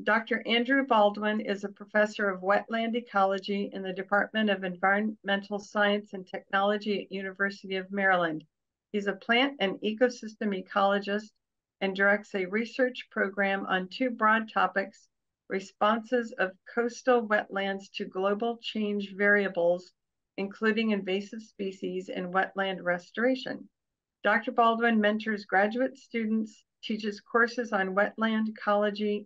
Dr. Andrew Baldwin is a professor of wetland ecology in the Department of Environmental Science and Technology at University of Maryland. He's a plant and ecosystem ecologist and directs a research program on two broad topics: responses of coastal wetlands to global change variables, including invasive species and wetland restoration. Dr. Baldwin mentors graduate students, teaches courses on wetland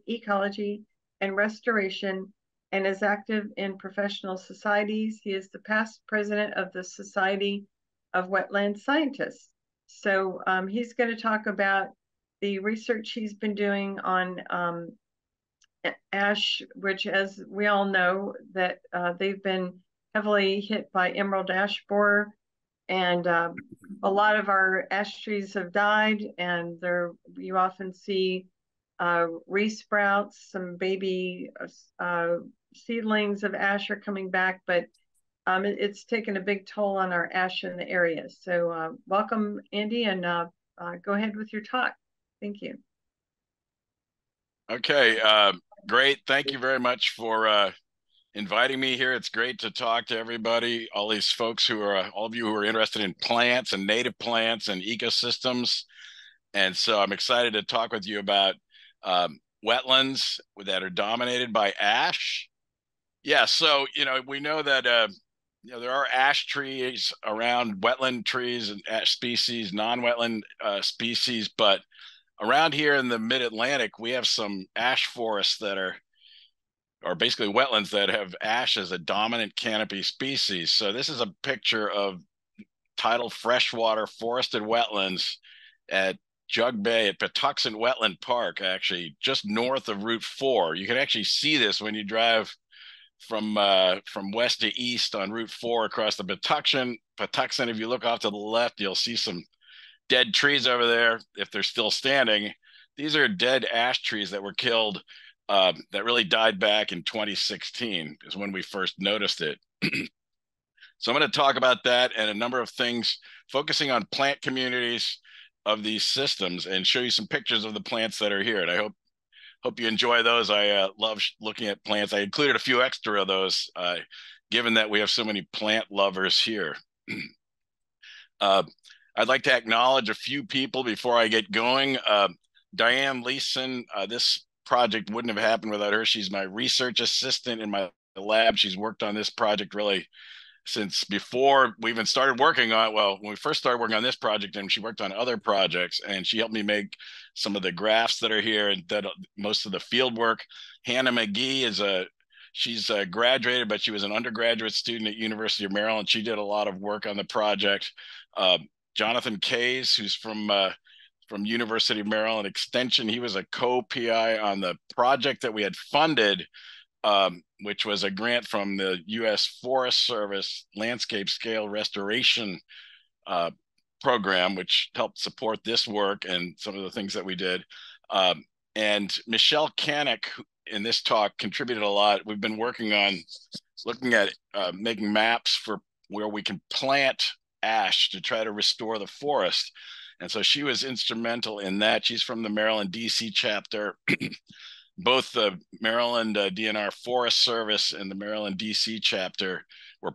ecology, and restoration, and is active in professional societies. He is the past president of the Society of Wetland Scientists. So he's going to talk about the research he's been doing on ash, which, as we all know, that they've been heavily hit by emerald ash borer, and a lot of our ash trees have died, and you often see resprouts, some baby seedlings of ash are coming back, but it's taken a big toll on our ash in the area. So welcome, Andy, and go ahead with your talk. Thank you. Okay, great. Thank you very much for inviting me here. It's great to talk to everybody, all these folks who are, all of you who are interested in plants and native plants and ecosystems. And so I'm excited to talk with you about wetlands that are dominated by ash. Yeah, so, we know that, there are ash trees around, wetland trees and ash species, non-wetland species, but around here in the mid-Atlantic, we have some ash forests that are basically wetlands that have ash as a dominant canopy species. So this is a picture of tidal freshwater forested wetlands at Jug Bay at Patuxent Wetland Park, actually just north of Route 4. You can actually see this when you drive from west to east on Route 4 across the Patuxent. If you look off to the left, you'll see some dead trees over there if they're still standing. These are dead ash trees that were killed, that really died back in 2016 is when we first noticed it. So I'm going to talk about that and a number of things, focusing on plant communities of these systems, and show you some pictures of the plants that are here. And I hope you enjoy those. I love looking at plants. I included a few extra of those, given that we have so many plant lovers here. I'd like to acknowledge a few people before I get going. Diane Leeson, this project wouldn't have happened without her. She's my research assistant in my lab. She's worked on this project really since before we even started working on it. Well, when we first started working on this project, and she worked on other projects, and she helped me make some of the graphs that are here and that most of the field work. Hannah McGee she's graduated, but she was an undergraduate student at University of Maryland. She did a lot of work on the project. Jonathan Kays, who's from University of Maryland Extension, he was a co-PI on the project that we had funded, which was a grant from the U.S. Forest Service Landscape Scale Restoration program, which helped support this work and some of the things that we did. And Michelle Canick, in this talk, contributed a lot. We've been working on looking at making maps for where we can plant ash to try to restore the forest. And so she was instrumental in that. She's from the Maryland DC chapter. Both the Maryland DNR Forest Service and the Maryland DC chapter were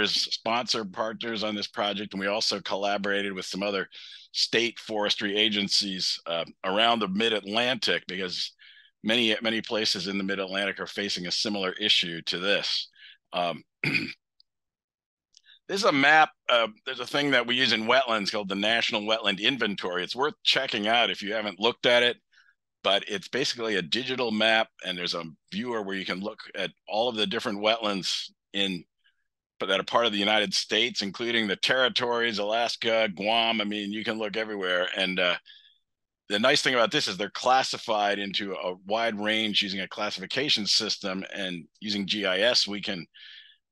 sponsored partners on this project. And we also collaborated with some other state forestry agencies around the mid-Atlantic, because many places in the mid-Atlantic are facing a similar issue to this. This is a map. There's a thing that we use in wetlands called the National Wetland Inventory. It's worth checking out if you haven't looked at it, but it's basically a digital map, and there's a viewer where you can look at all of the different wetlands that are part of the United States, including the territories, Alaska, Guam. I mean, you can look everywhere. And the nice thing about this is they're classified into a wide range using a classification system, and using GIS, we can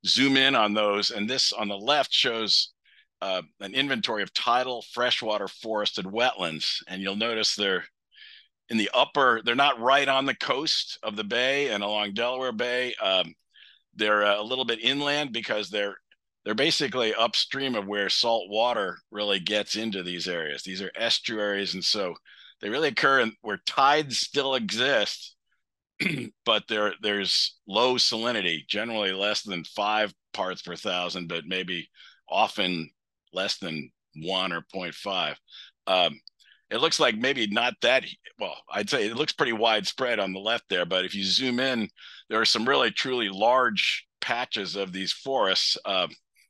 zoom in on those. And this on the left shows an inventory of tidal freshwater forested wetlands. And you'll notice they're in the upper, they're not right on the coast of the bay and along Delaware Bay. They're a little bit inland because they're basically upstream of where salt water really gets into these areas. These are estuaries, and so they really occur where tides still exist, but there's low salinity, generally less than 5 parts per thousand, but maybe often less than 1 or 0.5. It looks like maybe not that well. I'd say it looks pretty widespread on the left there, but if you zoom in, there are some really truly large patches of these forests.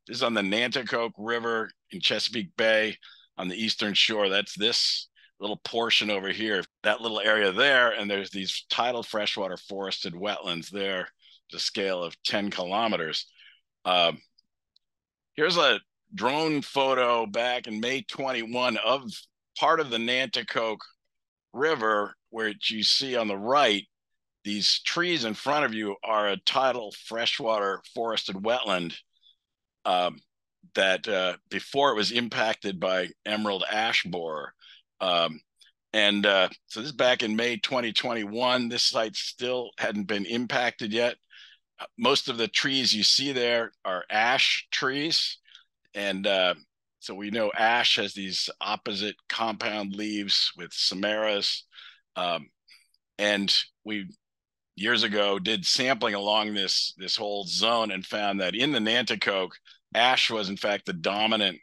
This is on the Nanticoke River in Chesapeake Bay on the eastern shore. That's this little portion over here, that little area there, and there's these tidal freshwater forested wetlands there, the scale of 10 kilometers. Here's a drone photo back in May 21 of part of the Nanticoke River, which you see on the right. These trees in front of you are a tidal freshwater forested wetland that before it was impacted by emerald ash borer. So this is back in May 2021. This site still hadn't been impacted yet. Most of the trees you see there are ash trees. And so we know ash has these opposite compound leaves with samaras. And we years ago did sampling along this whole zone and found that in the Nanticoke, ash was in fact the dominant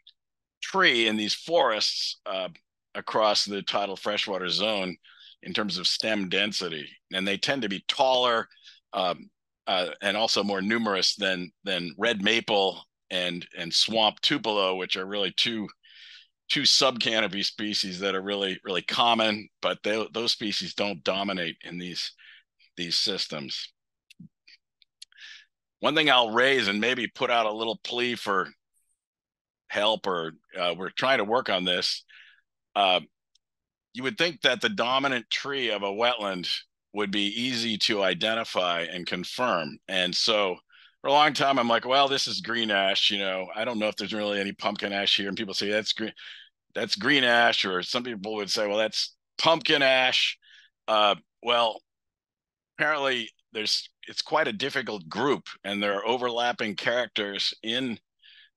tree in these forests across the tidal freshwater zone in terms of stem density. And they tend to be taller and also more numerous than red maple and swamp tupelo, which are really two subcanopy species that are really common, but those species don't dominate in these systems. One thing I'll raise and maybe put out a little plea for help, or we're trying to work on this. You would think that the dominant tree of a wetland would be easy to identify and confirm. And so for a long time, I'm like, well, this is green ash. I don't know if there's really any pumpkin ash here. And people say that's green ash, or some people would say, well, that's pumpkin ash. Well, apparently it's quite a difficult group, and there are overlapping characters in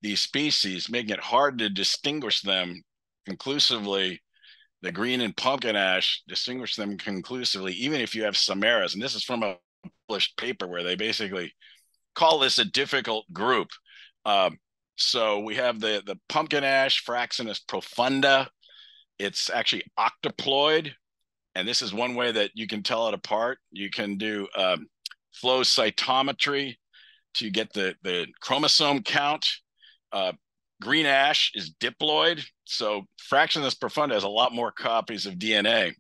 these species, making it hard to distinguish them conclusively. The green and pumpkin ash distinguish them conclusively, even if you have samaras. And this is from a published paper where they basically call this a difficult group. So we have the pumpkin ash, Fraxinus profunda. It's actually octoploid. And this is one way that you can tell it apart. You can do flow cytometry to get the chromosome count. Green ash is diploid. So Fraxinus profunda has a lot more copies of DNA.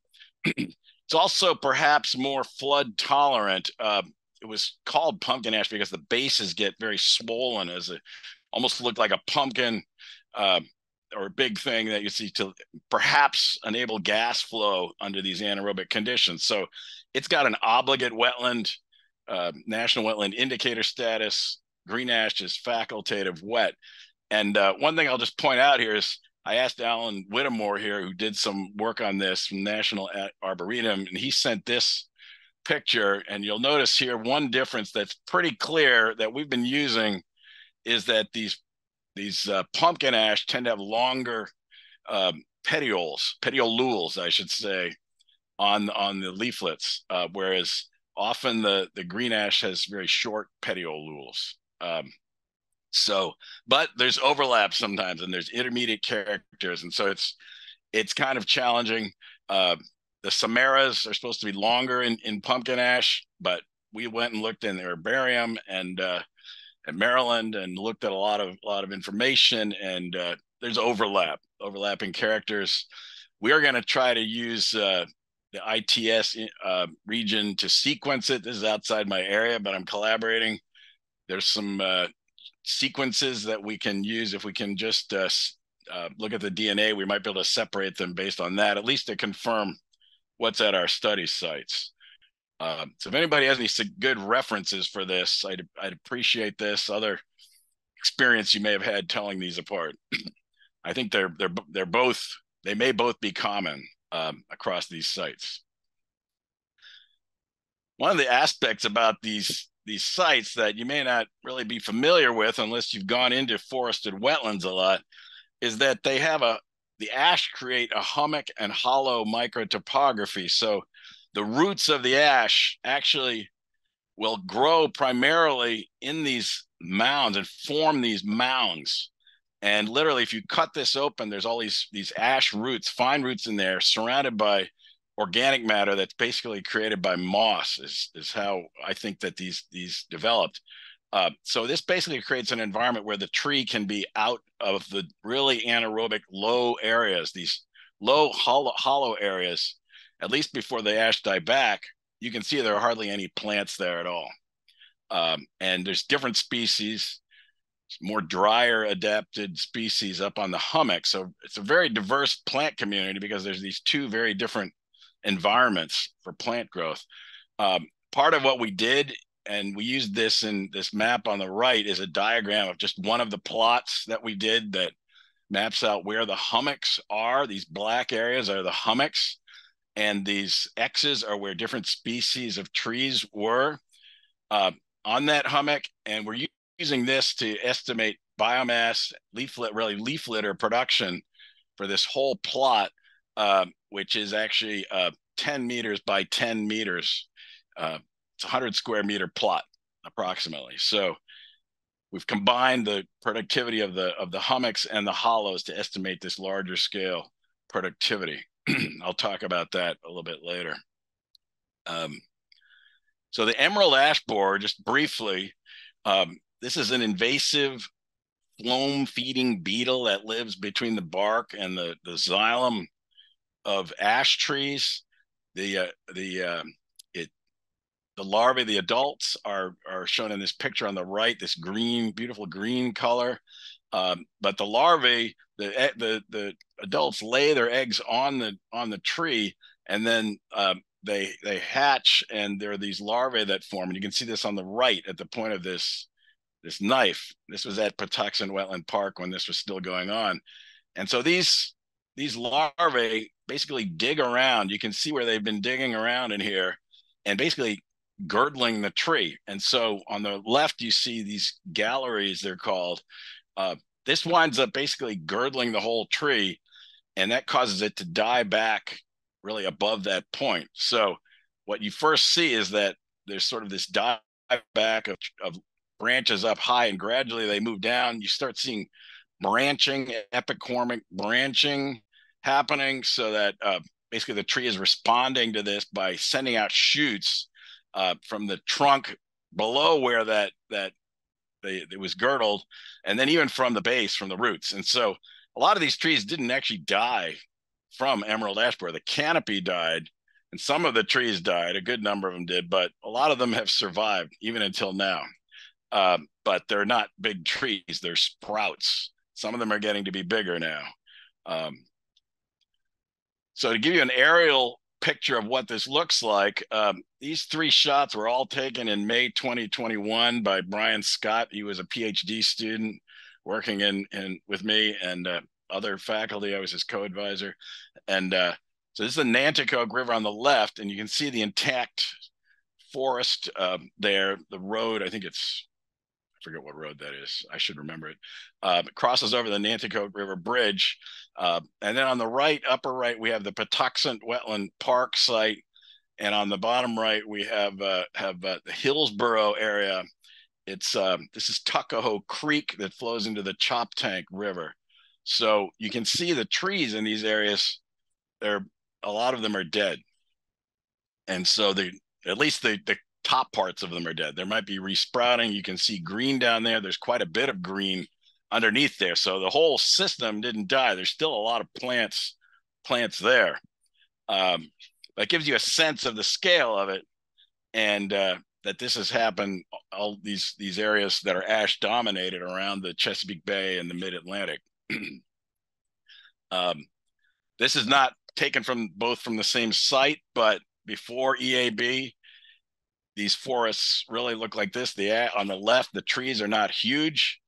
It's also perhaps more flood tolerant. It was called pumpkin ash because the bases get very swollen, as it almost looked like a pumpkin or a big thing that you see to perhaps enable gas flow under these anaerobic conditions. So it's got an obligate wetland, national wetland indicator status. Green ash is facultative wet. And one thing I'll just point out here is I asked Alan Whittemore here, who did some work on this from National Arboretum, and he sent this picture. And you'll notice here one difference that's pretty clear that we've been using is that these pumpkin ash tend to have longer petiolules, I should say, on the leaflets, whereas often the green ash has very short petiolules. But there's overlap sometimes, and there's intermediate characters, and so it's kind of challenging. The samaras are supposed to be longer in pumpkin ash, but we went and looked in the herbarium and at Maryland and looked at a lot of information, and there's overlapping characters. We are going to try to use the ITS region to sequence it. This is outside my area, but I'm collaborating. There's some sequences that we can use. If we can just look at the DNA, we might be able to separate them based on that, at least to confirm what's at our study sites. So if anybody has any good references for this, I'd appreciate this. Other experience you may have had telling these apart. I think they may both be common across these sites. One of the aspects about these sites that you may not really be familiar with unless you've gone into forested wetlands a lot is that they have the ash create a hummock and hollow microtopography. So the roots of the ash actually will grow primarily in these mounds and form these mounds. And literally, if you cut this open, there's all these ash roots, fine roots in there, surrounded by organic matter that's basically created by moss. Is how I think that these developed. So this basically creates an environment where the tree can be out of the really anaerobic low areas, these low hollow areas, at least before the ash die back. You can see there are hardly any plants there at all. And there's different species, more drier adapted species up on the hummock. So it's a very diverse plant community because there's these two very different environments for plant growth. Part of what we did, and we used this in this map on the right, is a diagram of just one of the plots that we did that maps out where the hummocks are. These black areas are the hummocks, and these X's are where different species of trees were on that hummock. And we're using this to estimate biomass, leaf litter production for this whole plot, which is actually 10 meters by 10 meters. It's a 100 square meter plot approximately. So we've combined the productivity of the hummocks and the hollows to estimate this larger scale productivity. I'll talk about that a little bit later. So the emerald ash borer, just briefly, this is an invasive phloem feeding beetle that lives between the bark and the xylem of ash trees. The larvae, the adults, are shown in this picture on the right, this green, beautiful green color. But the larvae, the adults lay their eggs on the tree, and then they hatch, and there are these larvae that form. And you can see this on the right at the point of this knife. This was at Patuxent Wetland Park when this was still going on. And so these larvae basically dig around. You can see where they've been digging around in here and basically girdling the tree. And so on the left, you see these galleries, they're called. This winds up basically girdling the whole tree, and that causes it to die back really above that point. So what you first see is that there's sort of this dive back of branches up high, and gradually they move down. You start seeing branching, epicormic branching happening, so that basically the tree is responding to this by sending out shoots from the trunk below where it was girdled, and then even from the base, from the roots. And so a lot of these trees didn't actually die from emerald ash borer. The canopy died, and some of the trees died. A good number of them did, but a lot of them have survived even until now. But they're not big trees. They're sprouts. Some of them are getting to be bigger now. So to give you an aerial picture of what this looks like, these three shots were all taken in May 2021 by Brian Scott. He was a PhD student working with me and other faculty. I was his co-advisor. And so this is the Nanticoke River on the left, and you can see the intact forest there. The road, I think I forget what road that is. I should remember it. It crosses over the Nanticoke River Bridge. And then on the right, upper right, we have the Patuxent Wetland Park site. And on the bottom right, we have the Hillsborough area. This is Tuckahoe Creek that flows into the Choptank River. So you can see the trees in these areas. A lot of them are dead. And so at least the top parts of them are dead. There might be resprouting. You can see green down there. There's quite a bit of green underneath there. So the whole system didn't die. There's still a lot of plants there. That gives you a sense of the scale of it, and that this has happened, all these areas that are ash dominated around the Chesapeake Bay and the mid-Atlantic. This is not taken from the same site, but before EAB, these forests really look like this. On the left, the trees are not huge,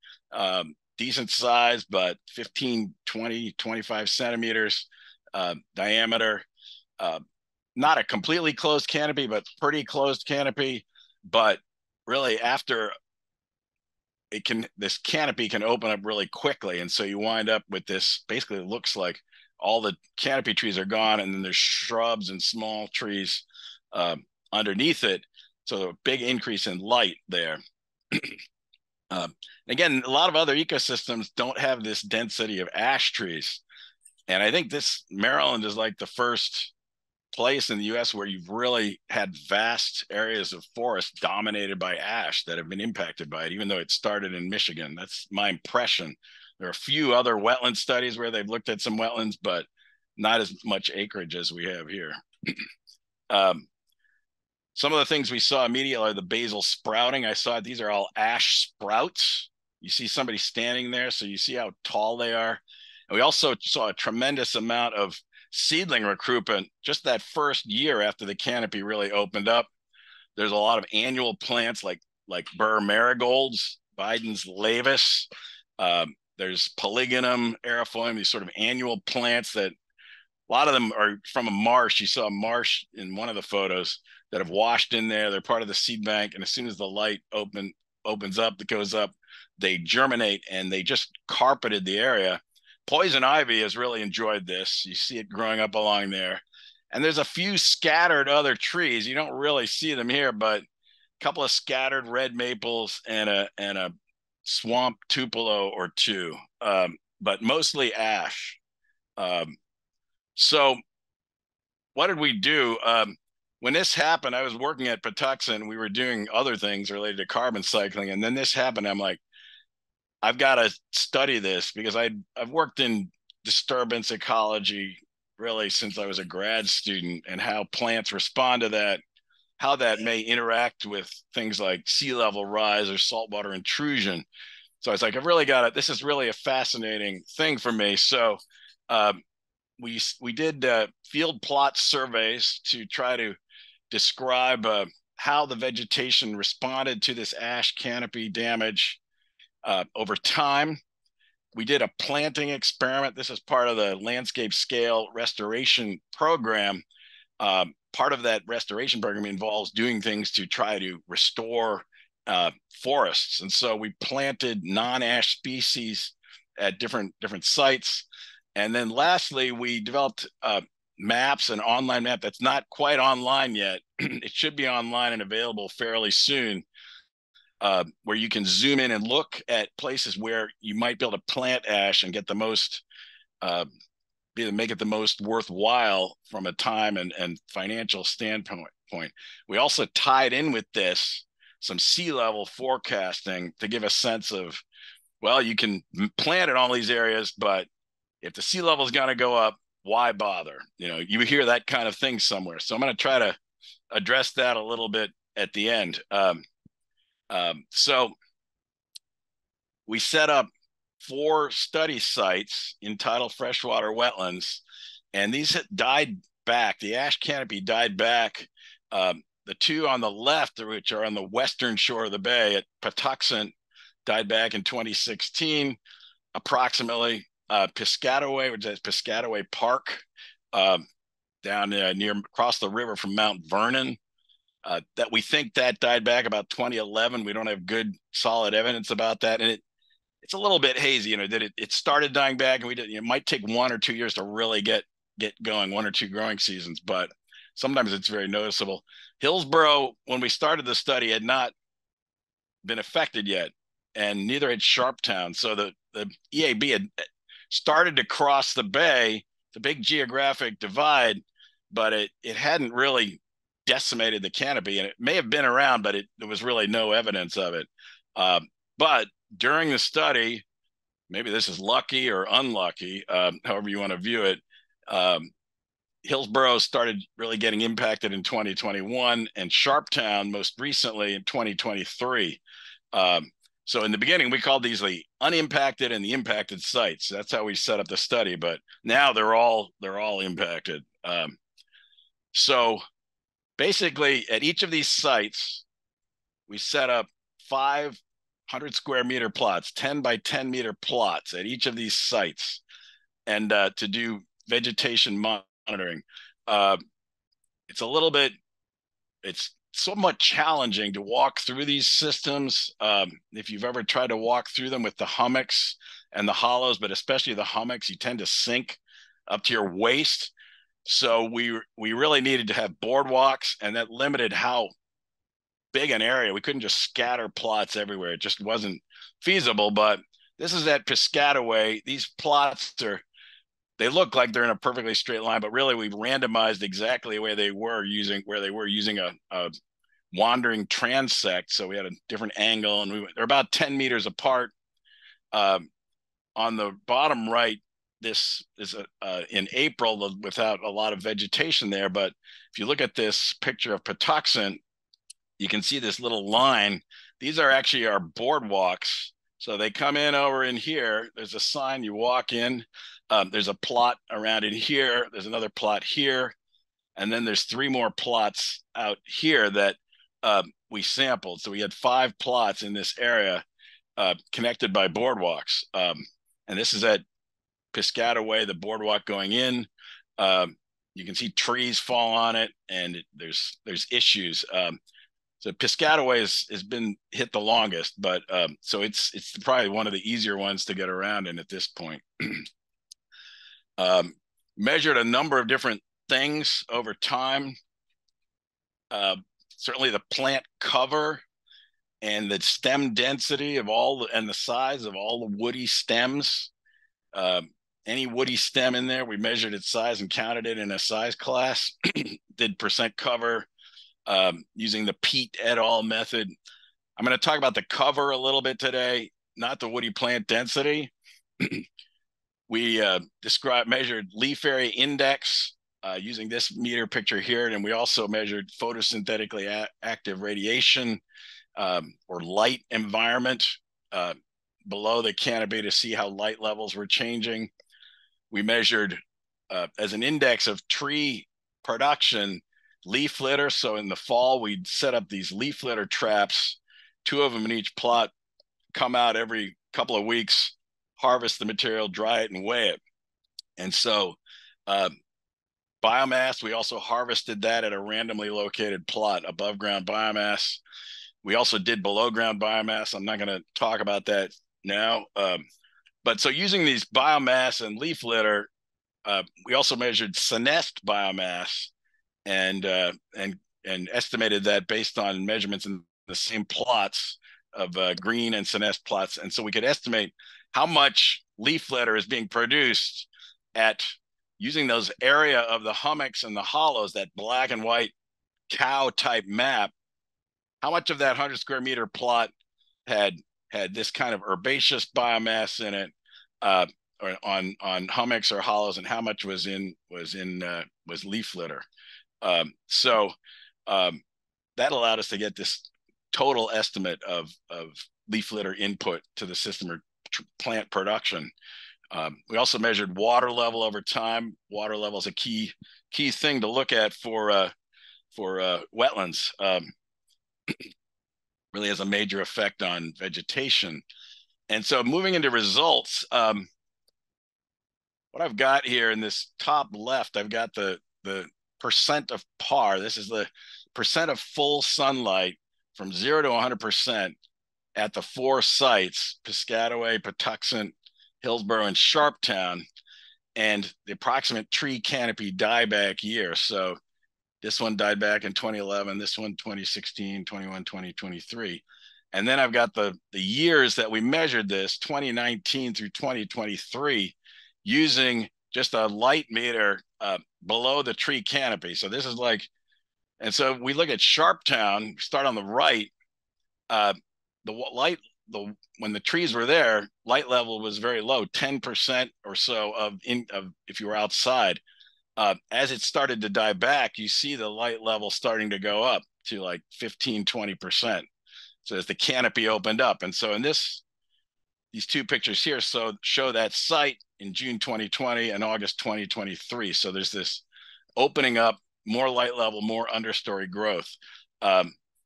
decent size, but 15, 20, 25 centimeters diameter. Not a completely closed canopy, but pretty closed canopy. But really, after this canopy can open up really quickly. And so you wind up with this, basically it looks like all the canopy trees are gone, and then there's shrubs and small trees underneath it. So a big increase in light there. Again, a lot of other ecosystems don't have this density of ash trees. And I think this Maryland is like the first place in the US where you've really had vast areas of forest dominated by ash that have been impacted by it, even though it started in Michigan. That's my impression. There are a few other wetland studies where they've looked at some wetlands, but not as much acreage as we have here. Some of the things we saw immediately are the basal sprouting. I saw these are all ash sprouts. You see somebody standing there, so you see how tall they are. And we also saw a tremendous amount of seedling recruitment just that first year after the canopy really opened up. There's a lot of annual plants like Burr marigolds, Biden's laevis. There's Polygonum, erifoium, these sort of annual plants that a lot of them are from a marsh. You saw a marsh in one of the photos that have washed in there. They're part of the seed bank. And as soon as the light opens up, that goes up, they germinate and they just carpeted the area. Poison ivy has really enjoyed this. You see it growing up along there. And there's a few scattered other trees. You don't really see them here, but a couple of scattered red maples and a swamp tupelo or two, but mostly ash. So what did we do? When this happened, I was working at Patuxent. We were doing other things related to carbon cycling. And then this happened. I'm like, I've got to study this because I've worked in disturbance ecology really since I was a grad student, and how plants respond to that, how that may interact with things like sea level rise or saltwater intrusion. So I was like, I've really got it. This is really a fascinating thing for me. So we did field plot surveys to try to describe how the vegetation responded to this ash canopy damage over time. We did a planting experiment. This is part of the landscape scale restoration program. Part of that restoration program involves doing things to try to restore forests. And so we planted non-ash species at different sites. And then lastly, we developed maps, an online map that's not quite online yet. It should be online and available fairly soon, where you can zoom in and look at places where you might be able to plant ash and get the most, make it the most worthwhile from a time and financial standpoint. We also tied in with this some sea level forecasting to give a sense of, well, you can plant in all these areas, but if the sea level is going to go up, why bother? You hear that kind of thing somewhere. So I'm going to try to address that a little bit at the end. So we set up 4 study sites in tidal freshwater wetlands, and these died back. The ash canopy died back. The 2 on the left, which are on the western shore of the bay at Patuxent, died back in 2016, approximately. Piscataway, which is Piscataway Park, down near across the river from Mount Vernon, that we think that died back about 2011. We don't have good solid evidence about that, and it's a little bit hazy. That it started dying back, and it might take 1 or 2 years to really get going, 1 or 2 growing seasons, but sometimes it's very noticeable. Hillsborough, when we started the study, had not been affected yet, and neither had Sharptown. So the EAB had started to cross the bay, the big geographic divide, but it hadn't really decimated the canopy, and it may have been around, but there was really no evidence of it. But during the study, maybe this is lucky or unlucky, however you want to view it, Hillsborough started really getting impacted in 2021, and Sharptown most recently in 2023. So in the beginning, we called these the unimpacted and the impacted sites. That's how we set up the study. But now they're all impacted. So basically, at each of these sites, we set up 500 square meter plots, 10 by 10 meter plots at each of these sites, and to do vegetation monitoring. It's somewhat challenging to walk through these systems. If you've ever tried to walk through them with the hummocks and the hollows, but especially the hummocks, you tend to sink up to your waist. So we really needed to have boardwalks, and that limited how big an area. We couldn't just scatter plots everywhere. It just wasn't feasible. But this is at Piscataway. These plots they look like they're in a perfectly straight line, but really we've randomized exactly where they were using a wandering transect. So we had a different angle, and they're about 10 meters apart. On the bottom right, this is in April without a lot of vegetation there. But if you look at this picture of Patuxent, you can see this little line. These are actually our boardwalks. So they come in over in here. There's a sign, you walk in. There's a plot around in here. There's another plot here. And then there's 3 more plots out here that we sampled. So we had 5 plots in this area connected by boardwalks. And this is at Piscataway, the boardwalk going in. You can see trees fall on it, and there's issues. So Piscataway has been hit the longest, but so it's probably one of the easier ones to get around in at this point. Measured a number of different things over time. Certainly the plant cover and the stem density of and the size of all the woody stems. Any woody stem in there, we measured its size and counted it in a size class. Did percent cover using the Pete et al. Method. I'm going to talk about the cover a little bit today, not the woody plant density. We measured leaf area index using this meter picture here, and we also measured photosynthetically active radiation or light environment below the canopy to see how light levels were changing. We measured as an index of tree production leaf litter. So in the fall, we'd set up these leaf litter traps, 2 of them in each plot, come out every couple of weeks, harvest the material, dry it, and weigh it. And so biomass, we also harvested that at a randomly located plot, above ground biomass. We also did below ground biomass. I'm not going to talk about that now. But so using these biomass and leaf litter, we also measured senesced biomass and estimated that based on measurements in the same plots of green and senesced plots. And so we could estimate how much leaf litter is being produced at using those area of the hummocks and the hollows, that black and white cow type map. How much of that 100 square meter plot had this kind of herbaceous biomass in it, or on hummocks or hollows, and how much was leaf litter. So that allowed us to get this total estimate of leaf litter input to the system or plant production. We also measured water level over time. Water level is a key thing to look at for wetlands. Really has a major effect on vegetation. And so moving into results, what I've got here in this top left, I've got the percent of PAR. This is the percent of full sunlight from 0 to 100% at the 4 sites, Piscataway, Patuxent, Hillsborough, and Sharptown, and the approximate tree canopy dieback year. So this one died back in 2011, this one 2016, 21, 20, 23. And then I've got the years that we measured this, 2019 through 2023, using just a light meter below the tree canopy. So this is like, and so we look at Sharptown, start on the right, when the trees were there, light level was very low, 10% or so of if you were outside. As it started to die back, you see the light level starting to go up to like 15, 20%. So as the canopy opened up. And so in these 2 pictures here show that site in June 2020 and August 2023. So there's this opening up, more light level, more understory growth.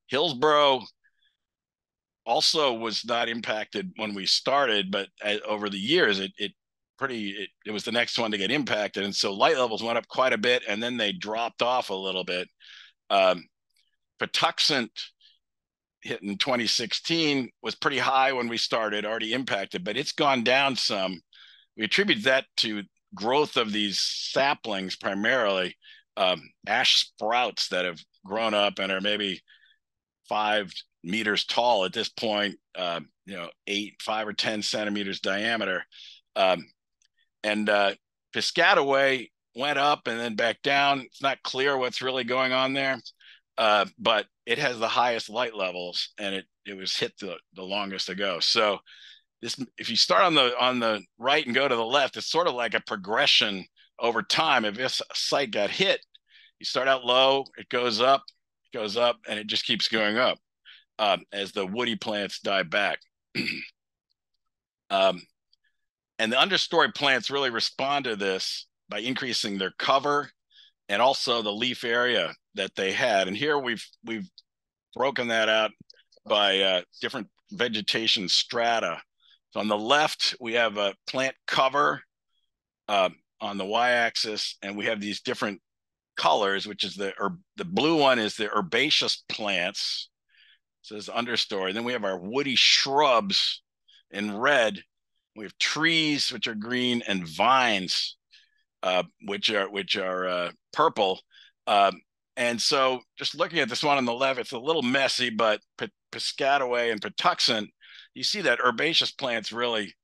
Hillsborough also was not impacted when we started, but over the years, it was the next one to get impacted. And so light levels went up quite a bit, and then they dropped off a little bit. Patuxent hit in 2016 was pretty high when we started, already impacted, but it's gone down some. We attribute that to growth of these saplings, primarily ash sprouts that have grown up and are maybe 5 meters tall at this point, 5 or 10 centimeters diameter. And Piscataway went up and then back down. It's not clear what's really going on there, but it has the highest light levels, and it was hit the longest ago. So this, if you start on the right and go to the left, it's sort of like a progression over time. If this site got hit, you start out low, it goes up, and it just keeps going up as the woody plants die back. And the understory plants really respond to this by increasing their cover and also the leaf area that they had. And here we've broken that out by different vegetation strata. So on the left, we have a plant cover on the y-axis, and we have these different colors, which is the blue one is the herbaceous plants. So this understory. Then we have our woody shrubs in red. We have trees, which are green, and vines, which are purple. And so just looking at this one on the left, it's a little messy, but Piscataway and Patuxent, you see that herbaceous plants really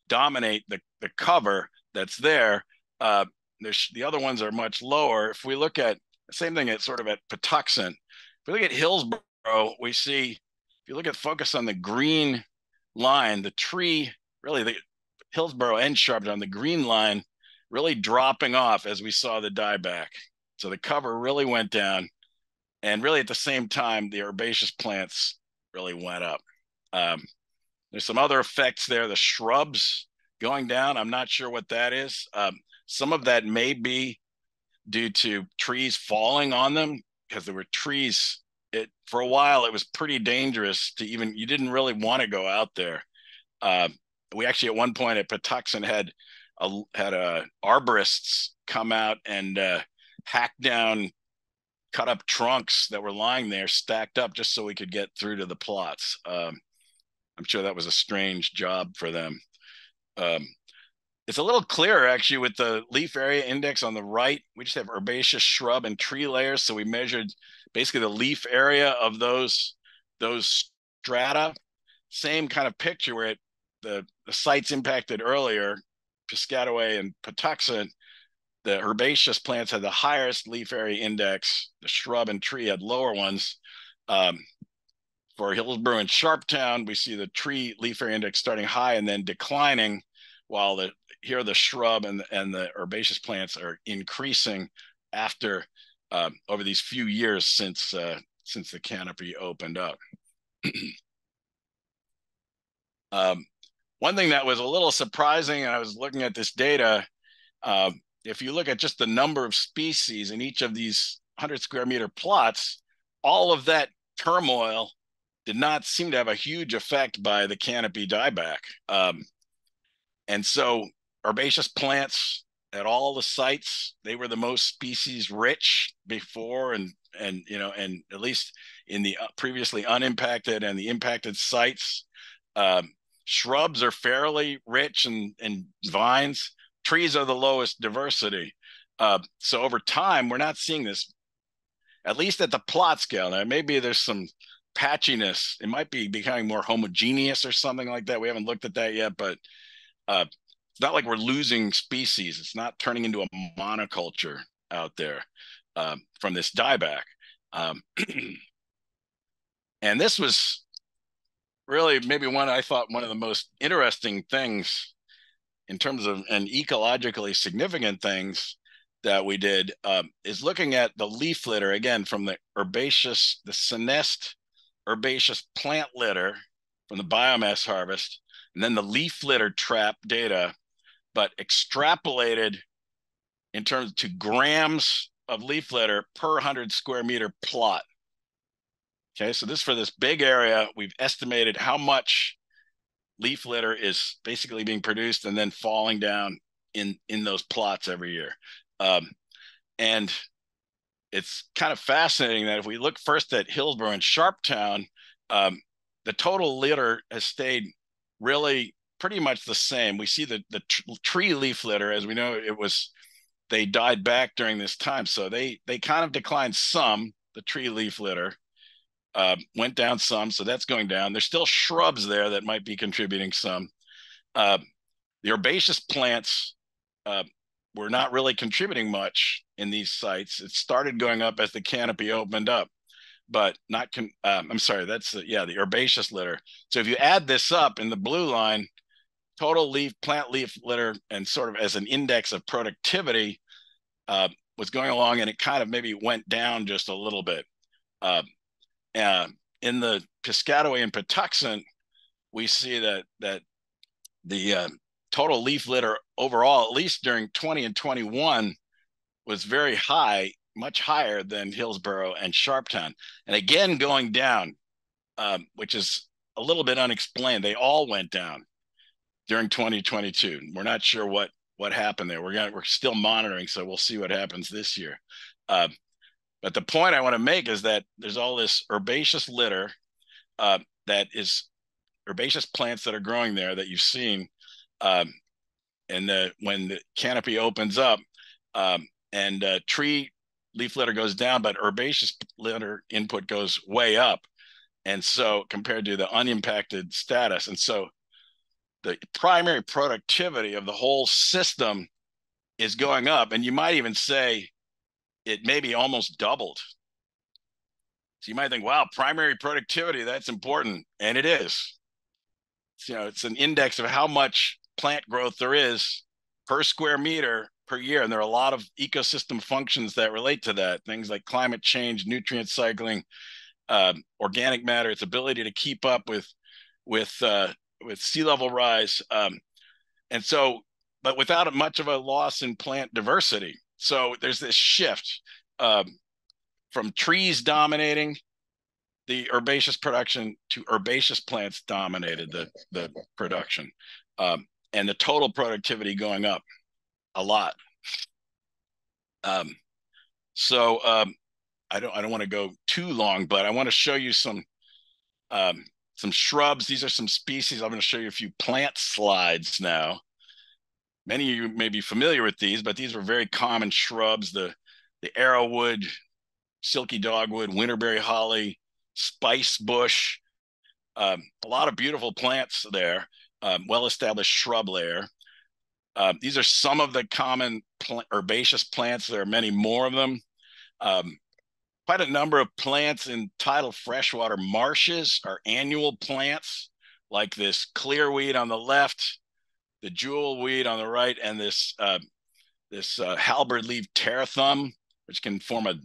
dominate the cover that's there. The other ones are much lower. If we look at the same thing at sort of at Patuxent, if we look at Hillsborough, we see, if you look at focus on the green line, the tree, really the Hillsborough and Sharptown, the green line really dropping off as we saw the dieback. So the cover really went down, and really at the same time, the herbaceous plants really went up. There's some other effects there. The shrubs going down, I'm not sure what that is. Some of that may be due to trees falling on them, because there were trees. For a while, it was pretty dangerous to even, you didn't really want to go out there. We actually at one point at Patuxent had arborists come out and hack down, cut up trunks that were lying there, stacked up, just so we could get through to the plots. I'm sure that was a strange job for them. It's a little clearer actually with the leaf area index on the right. We just have herbaceous shrub and tree layers. So we measured basically the leaf area of those strata. Same kind of picture where the sites impacted earlier, Piscataway and Patuxent, the herbaceous plants had the highest leaf area index. The shrub and tree had lower ones. For Hillsborough and Sharptown, we see the tree leaf area index starting high and then declining, while here the shrub and the herbaceous plants are increasing after over these few years since the canopy opened up. One thing that was a little surprising, and I was looking at this data, if you look at just the number of species in each of these 100 square meter plots, all of that turmoil did not seem to have a huge effect by the canopy dieback. And so herbaceous plants at all the sites, they were the most species rich before, and at least in the previously unimpacted and the impacted sites. Shrubs are fairly rich, and vines. Trees are the lowest diversity. So over time, we're not seeing this, at least at the plot scale. Now, maybe there's some patchiness. It might be becoming more homogeneous or something like that. We haven't looked at that yet, but it's not like we're losing species. It's not turning into a monoculture out there from this dieback. And this was really maybe I thought one of the most interesting things in terms of and ecologically significant things that we did is looking at the leaf litter, again, from the senesced herbaceous plant litter from the biomass harvest, and then the leaf litter trap data, but extrapolated in terms to grams of leaf litter per 100 square meter plot. Okay, so this, for this big area, we've estimated how much leaf litter is basically being produced and then falling down in those plots every year. And it's kind of fascinating that if we look first at Hillsborough and Sharptown, the total litter has stayed really pretty much the same. We see the tree leaf litter, as we know, they died back during this time. So they kind of declined some, the tree leaf litter went down some. So that's going down. There's still shrubs there that might be contributing some. The herbaceous plants were not really contributing much in these sites. It started going up as the canopy opened up, but not, I'm sorry, that's the herbaceous litter. So if you add this up in the blue line, total plant leaf litter, and sort of as an index of productivity was going along, and it kind of maybe went down just a little bit. In the Piscataway and Patuxent, we see that the total leaf litter overall, at least during 20 and 21, was very high, much higher than Hillsborough and Sharptown. And again, going down, which is a little bit unexplained. They all went down during 2022. We're not sure what happened there. We're still monitoring, so we'll see what happens this year. But the point I want to make is that there's all this herbaceous litter that is herbaceous plants that are growing there that you've seen. And when the canopy opens up and tree leaf litter goes down, but herbaceous litter input goes way up. And so compared to the unimpacted status. And so the primary productivity of the whole system is going up. And you might even say it maybe almost doubled. So you might think, wow, primary productivity, that's important. And it is. So, it's an index of how much plant growth there is per square meter per year. And there are a lot of ecosystem functions that relate to that. Things like climate change, nutrient cycling, organic matter, its ability to keep up with sea level rise. And so, but without much of a loss in plant diversity. So there's this shift from trees dominating the herbaceous production to herbaceous plants dominated the production, and the total productivity going up a lot. So I don't want to go too long, but I want to show you some shrubs. These are some species. I'm going to show you a few plant slides now. Many of you may be familiar with these, but these were very common shrubs: the arrowwood, silky dogwood, winterberry holly, spice bush. A lot of beautiful plants there. Well-established shrub layer. These are some of the common herbaceous plants. There are many more of them. Quite a number of plants in tidal freshwater marshes are annual plants, like this clearweed on the left, the jewelweed on the right, and this halberd leaf terrathum, which can form a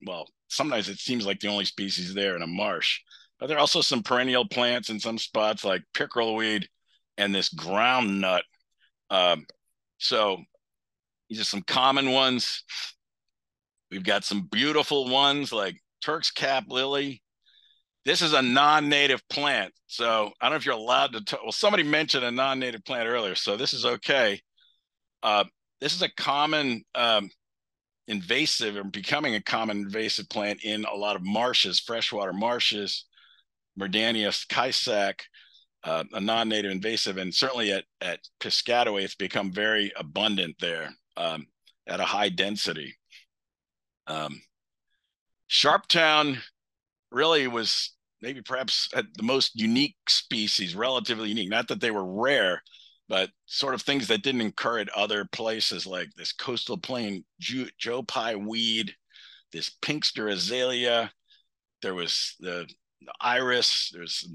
well, sometimes it seems like the only species there in a marsh. But there are also some perennial plants in some spots, like pickerelweed and this groundnut. So these are some common ones. We've got some beautiful ones like Turk's cap lily. This is a non-native plant. So I don't know if you're allowed to talk. Well, somebody mentioned a non-native plant earlier, so this is okay. This is a common invasive, or becoming a common invasive plant in a lot of marshes, freshwater marshes. Merdania kaisak, a non-native invasive, and certainly at Piscataway, it's become very abundant there at a high density. Sharptown really was maybe perhaps the most unique species, relatively unique. Not that they were rare, but sort of things that didn't occur at other places, like this coastal plain Joe Pye weed, this pinkster azalea. There was the iris. There's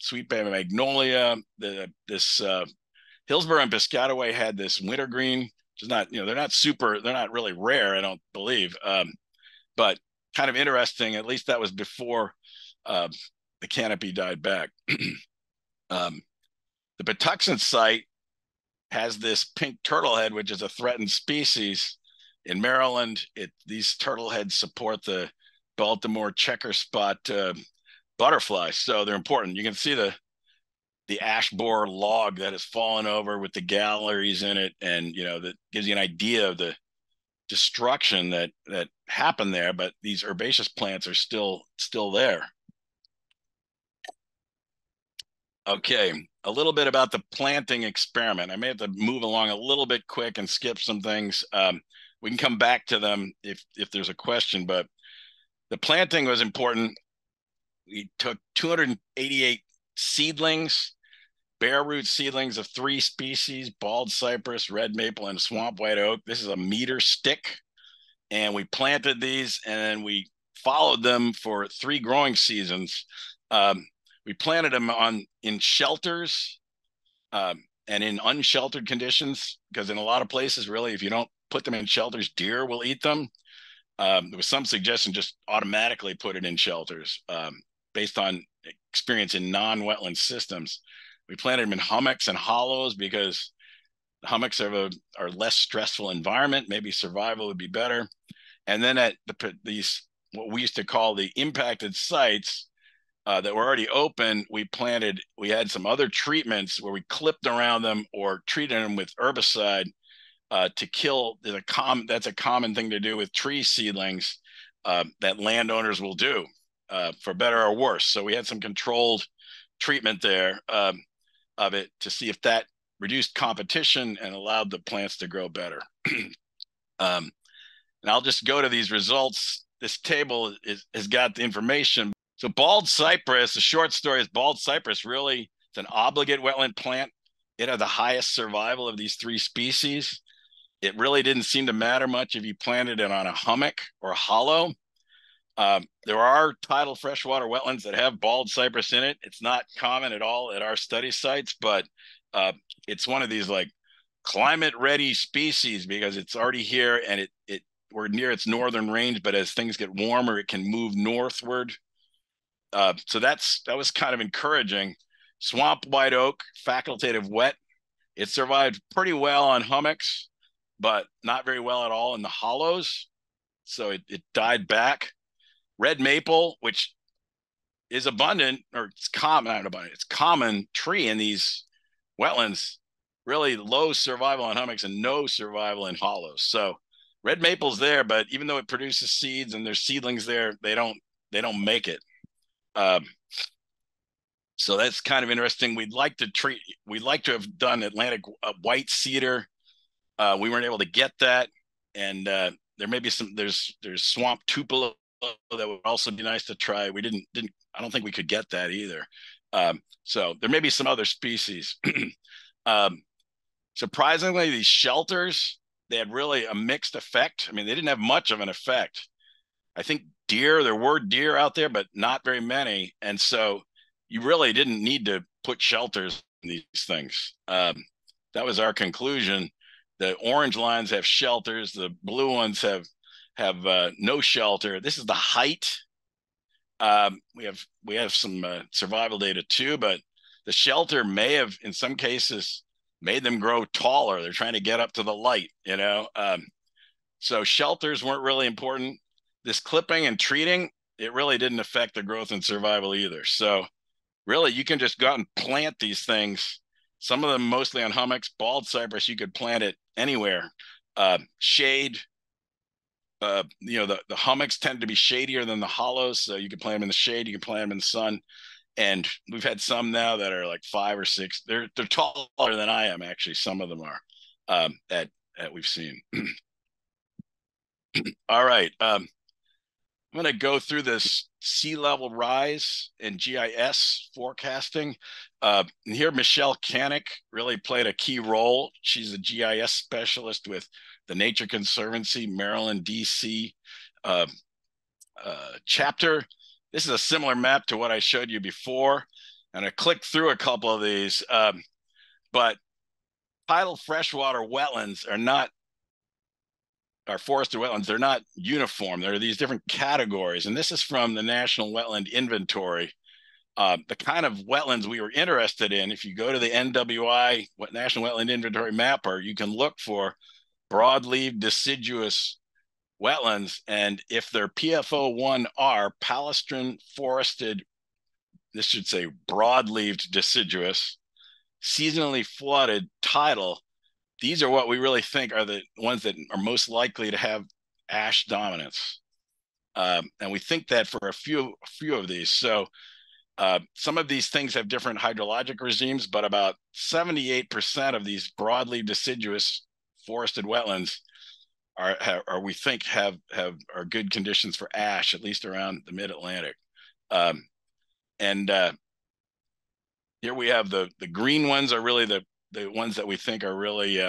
sweet bay magnolia. This Hillsborough and Piscataway had this wintergreen, which is not, they're not really rare, I don't believe, but kind of interesting. At least that was before the canopy died back. The Patuxent site has this pink turtlehead, which is a threatened species in Maryland. These turtleheads support the Baltimore checker spot butterfly, so they're important. You can see the ash borer log that has fallen over with the galleries in it, and that gives you an idea of the destruction that happened there. But these herbaceous plants are still there. Okay, a little bit about the planting experiment. I may have to move along a little bit quick and skip some things. We can come back to them if there's a question, but the planting was important. We took 288 seedlings, bare root seedlings of 3 species: bald cypress, red maple, and swamp white oak. This is a meter stick. And we planted these and we followed them for 3 growing seasons. We planted them in shelters and in unsheltered conditions, because in a lot of places, really, if you don't put them in shelters, deer will eat them. There was some suggestion just automatically put it in shelters based on experience in non-wetland systems. We planted them in hummocks and hollows because hummocks are less stressful environment. Maybe survival would be better. And then at these, what we used to call the impacted sites that were already open, we had some other treatments where we clipped around them or treated them with herbicide to kill. That's a common thing to do with tree seedlings that landowners will do for better or worse. So we had some controlled treatment there of it to see if that reduced competition and allowed the plants to grow better. And I'll just go to these results. This table has got the information. So bald cypress, the short story is bald cypress really, it's an obligate wetland plant. It had the highest survival of these 3 species. It really didn't seem to matter much if you planted it on a hummock or a hollow. There are tidal freshwater wetlands that have bald cypress in it. It's not common at all at our study sites, but it's one of these like climate ready species because it's already here and we're near its northern range, but as things get warmer, it can move northward. So that was kind of encouraging. Swamp white oak, facultative wet. It survived pretty well on hummocks, but not very well at all in the hollows. So it died back. Red maple, which is abundant, or it's common, not abundant, it's common tree in these wetlands, really low survival on hummocks and no survival in hollows. So red maple's there, but even though it produces seeds and there's seedlings there, they don't make it. So that's kind of interesting. We'd like to have done Atlantic white cedar. We weren't able to get that. And there may be there's swamp tupelo that would also be nice to try. We didn't, I don't think we could get that either. So there may be some other species. Surprisingly, these shelters, they had really a mixed effect. I mean, they didn't have much of an effect. I think there were deer out there, but not very many. And so you really didn't need to put shelters in these things. That was our conclusion. The orange lines have shelters. The blue ones have no shelter. This is the height. We have some survival data too, but the shelter may have, in some cases, made them grow taller. They're trying to get up to the light, you know. So shelters weren't really important. This clipping and treating, it really didn't affect the growth and survival either. So really, you can just go out and plant these things. Some of them mostly on hummocks. Bald cypress, you could plant it anywhere. Shade, you know, the hummocks tend to be shadier than the hollows, so you can plant them in the shade, you can plant them in the sun. And we've had some now that are like 5 or 6. They're taller than I am, actually. Some of them are that we've seen. All right. I'm going to go through this sea level rise and GIS forecasting. And here, Michelle Canick really played a key role. She's a GIS specialist with the Nature Conservancy, Maryland, DC chapter. This is a similar map to what I showed you before. And I clicked through a couple of these, but tidal freshwater wetlands are forested wetlands. They're not uniform. There are these different categories. And this is from the National Wetland Inventory. The kind of wetlands we were interested in, if you go to the NWI, National Wetland Inventory mapper, you can look for broadleaf deciduous wetlands. And if they're PFO1R, palustrin forested, this should say broadleaved deciduous, seasonally flooded, tidal, these are what we really think are the ones that are most likely to have ash dominance. And we think that for a few of these. So Some of these things have different hydrologic regimes, but about 78% of these broadly deciduous forested wetlands are we think are good conditions for ash, at least around the mid-Atlantic. And here we have the green ones are really the ones that we think are really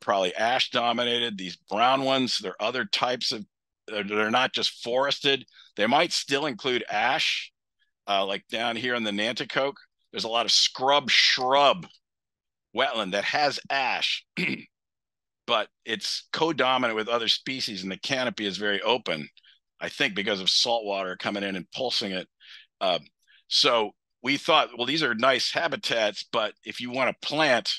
probably ash dominated. These brown ones, they're other types of, they're not just forested. They might still include ash, like down here in the Nanticoke. There's a lot of scrub shrub wetland that has ash, but it's co-dominant with other species, and the canopy is very open, I think because of salt water coming in and pulsing it. So we thought, well, these are nice habitats, but if you want to plant,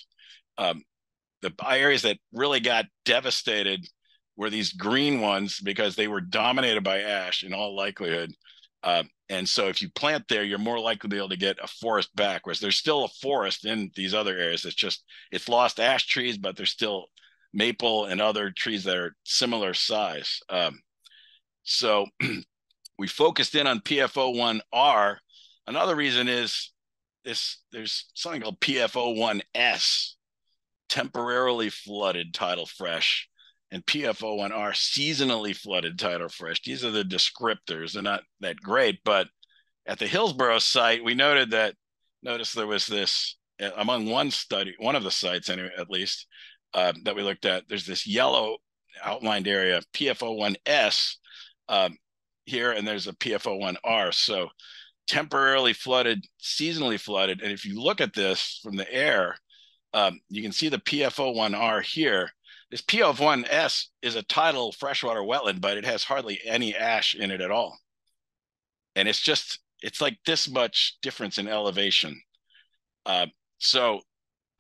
the areas that really got devastated were these green ones because they were dominated by ash in all likelihood. And so if you plant there, you're more likely to be able to get a forest back, whereas there's still a forest in these other areas. It's lost ash trees, but there's still maple and other trees that are similar size. So we focused in on PFO1R. Another reason is there's something called PFO1S, temporarily flooded tidal fresh, and PFO1R, seasonally flooded tidal fresh. These are the descriptors. They're not that great, but at the Hillsborough site, we noticed there was this, among one of the sites anyway, at least, that we looked at, there's this yellow outlined area, PFO1S here, and there's a PFO1R. So temporarily flooded, seasonally flooded. And if you look at this from the air, you can see the PFO1R here. This PFO1S is a tidal freshwater wetland, but it has hardly any ash in it at all. And it's like this much difference in elevation. So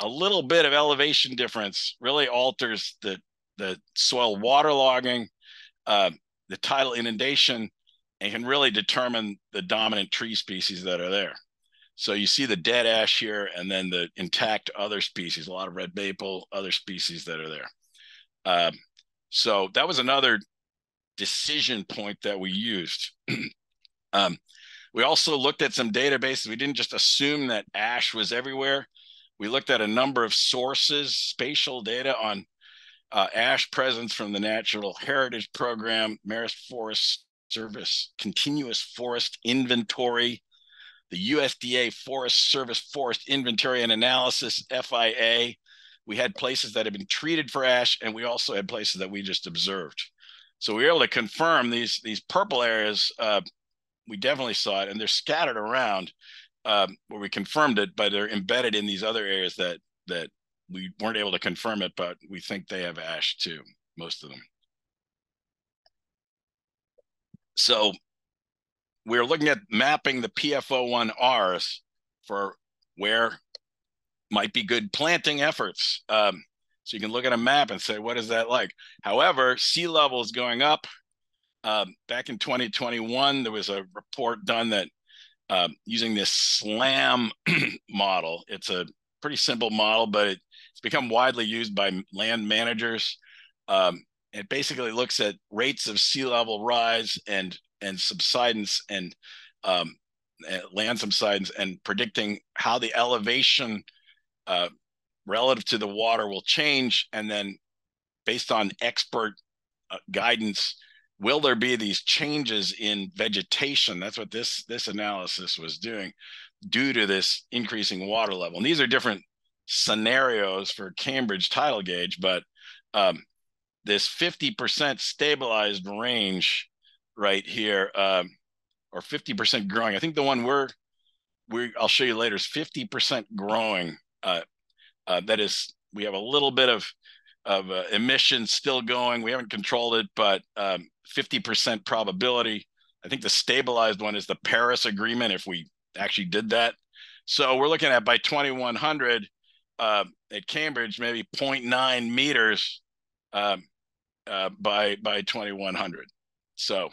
a little bit of elevation difference really alters the soil waterlogging, the tidal inundation, and can really determine the dominant tree species that are there. So you see the dead ash here, and then the intact other species, a lot of red maple, other species that are there. So that was another decision point that we used. We also looked at some databases. We didn't just assume that ash was everywhere. We looked at a number of sources, spatial data on ash presence from the Natural Heritage Program, Marist Forest Service, Continuous Forest Inventory, the USDA Forest Service Forest Inventory and Analysis, FIA. We had places that had been treated for ash, and we also had places that we just observed. So we were able to confirm these purple areas. We definitely saw it, and they're scattered around where we confirmed it, but they're embedded in these other areas that we weren't able to confirm it, but we think they have ash too, most of them. So we're looking at mapping the PFO1Rs for where might be good planting efforts. So you can look at a map and say, what is that like? However, sea level is going up. Back in 2021, there was a report done that using this SLAM model, it's a pretty simple model, but it's become widely used by land managers. It basically looks at rates of sea level rise and subsidence and land subsidence, and predicting how the elevation relative to the water will change. And then based on expert guidance, will there be these changes in vegetation? That's what this analysis was doing due to this increasing water level. And these are different scenarios for Cambridge tidal gauge, but this 50% stabilized range right here, or 50% growing. I think the one I'll show you later is 50% growing. That is, we have a little bit of emissions still going. We haven't controlled it, but 50% probability. I think the stabilized one is the Paris Agreement, if we actually did that. So we're looking at by 2100 at Cambridge, maybe 0.9 meters by 2100. So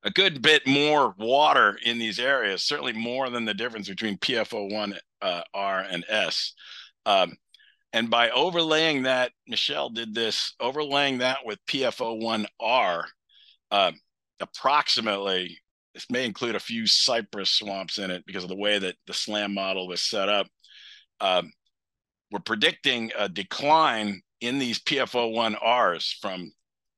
a good bit more water in these areas, certainly more than the difference between PFO1 R and S. And by overlaying that, Michelle did this, overlaying that with PFO1R, approximately this may include a few cypress swamps in it because of the way that the SLAM model was set up. We're predicting a decline in these PFO1Rs from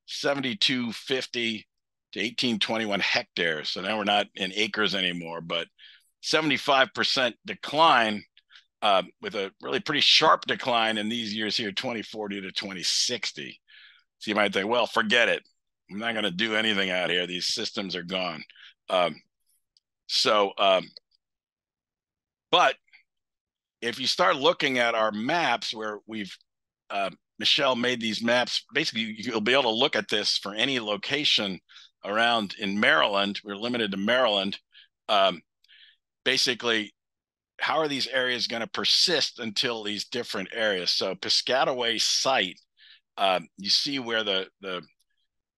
7,250 to 1,821 hectares. So now we're not in acres anymore, but 75% decline, with a really pretty sharp decline in these years here, 2040 to 2060. So you might think, well, forget it. I'm not going to do anything out here. These systems are gone. But if you start looking at our maps where we've, Michelle made these maps, basically you'll be able to look at this for any location around in Maryland. We're limited to Maryland. Basically, how are these areas going to persist until these different areas? So Piscataway site, you see where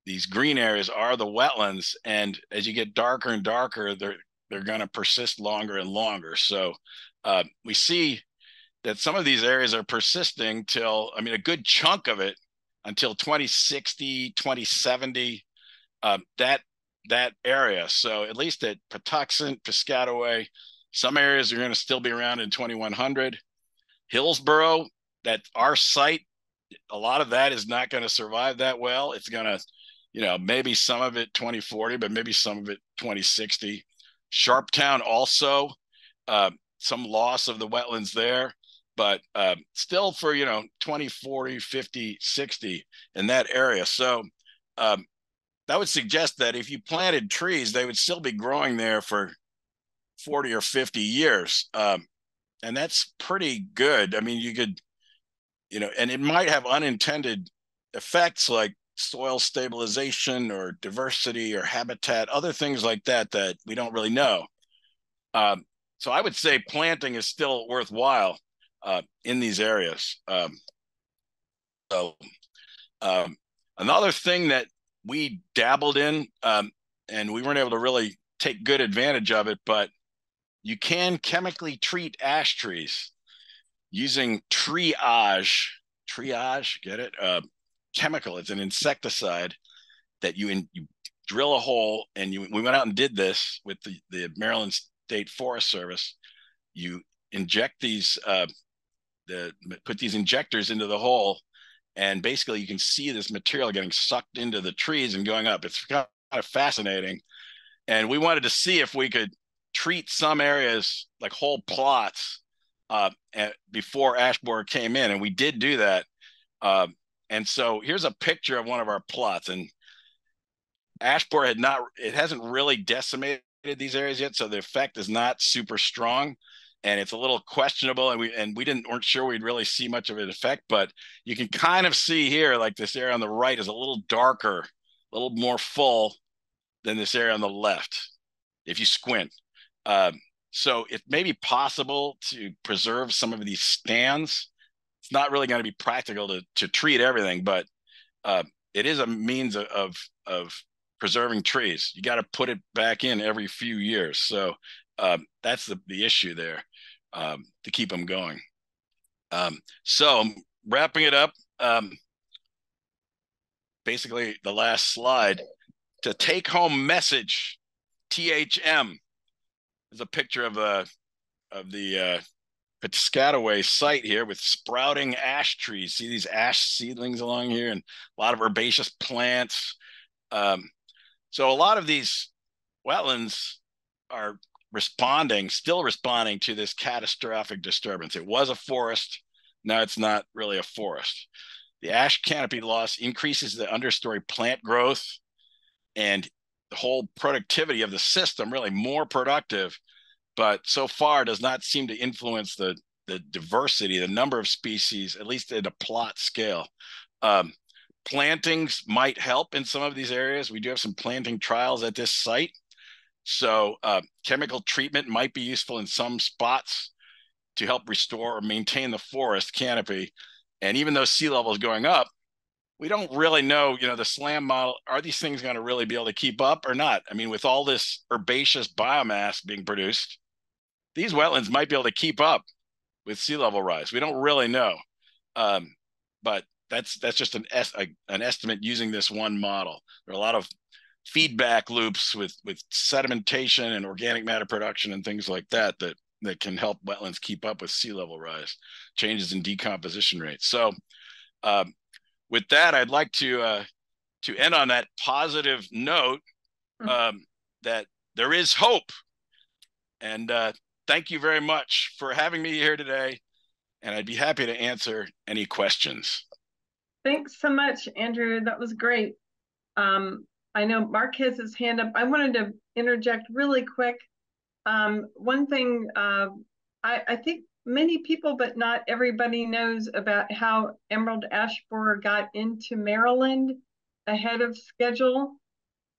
these green areas are the wetlands, and as you get darker and darker, they're going to persist longer and longer. So we see that some of these areas are persisting till, I mean, a good chunk of it until 2060, 2070, that area. So at least at Patuxent, Piscataway, some areas are going to still be around in 2100. Hillsborough, that our site, a lot of that is not going to survive that well. It's going to, maybe some of it 2040, but maybe some of it 2060. Sharptown also, some loss of the wetlands there, but still for, 20, 40, 50, 60 in that area. So that would suggest that if you planted trees, they would still be growing there for 40 or 50 years. And that's pretty good. I mean, you could, and it might have unintended effects like soil stabilization or diversity or habitat, other things like that we don't really know. So I would say planting is still worthwhile in these areas. Another thing that we dabbled in, and we weren't able to really take good advantage of it, but you can chemically treat ash trees using triage, get it? Chemical, it's an insecticide that you drill a hole, and we went out and did this with the Maryland State Forest Service. You inject these, put these injectors into the hole, and basically you can see this material getting sucked into the trees and going up. It's kind of fascinating. And we wanted to see if we could treat some areas, like whole plots, before ash borer came in, and we did do that. And so here's a picture of one of our plots, and ash borer hasn't really decimated these areas yet, so the effect is not super strong, and it's a little questionable, and we weren't sure we'd really see much of an effect. But you can kind of see here, like this area on the right is a little darker, a little more full than this area on the left, if you squint. So it may be possible to preserve some of these stands. It's not really going to be practical to treat everything, but it is a means of preserving trees. You got to put it back in every few years. So that's the issue there, to keep them going. So wrapping it up, basically the last slide, to take home message, THM. There's a picture of the Piscataway site here with sprouting ash trees. See these ash seedlings along here, and a lot of herbaceous plants. So a lot of these wetlands are still responding to this catastrophic disturbance. It was a forest. Now it's not really a forest. The ash canopy loss increases the understory plant growth and the whole productivity of the system, really more productive, but so far does not seem to influence the diversity, the number of species, at least at a plot scale. Plantings might help in some of these areas. We do have some planting trials at this site. So chemical treatment might be useful in some spots to help restore or maintain the forest canopy. And even though sea level is going up, we don't really know, the SLAM model, are these things going to really be able to keep up or not? I mean, with all this herbaceous biomass being produced, these wetlands might be able to keep up with sea level rise. We don't really know. But that's just an estimate using this one model. There are a lot of feedback loops with sedimentation and organic matter production and things like that can help wetlands keep up with sea level rise, changes in decomposition rates. So with that, I'd like to end on that positive note, that there is hope. And thank you very much for having me here today. And I'd be happy to answer any questions. Thanks so much, Andrew. That was great. I know Mark has his hand up. I wanted to interject really quick. One thing, I think many people, but not everybody, knows about how emerald ash borer got into Maryland ahead of schedule.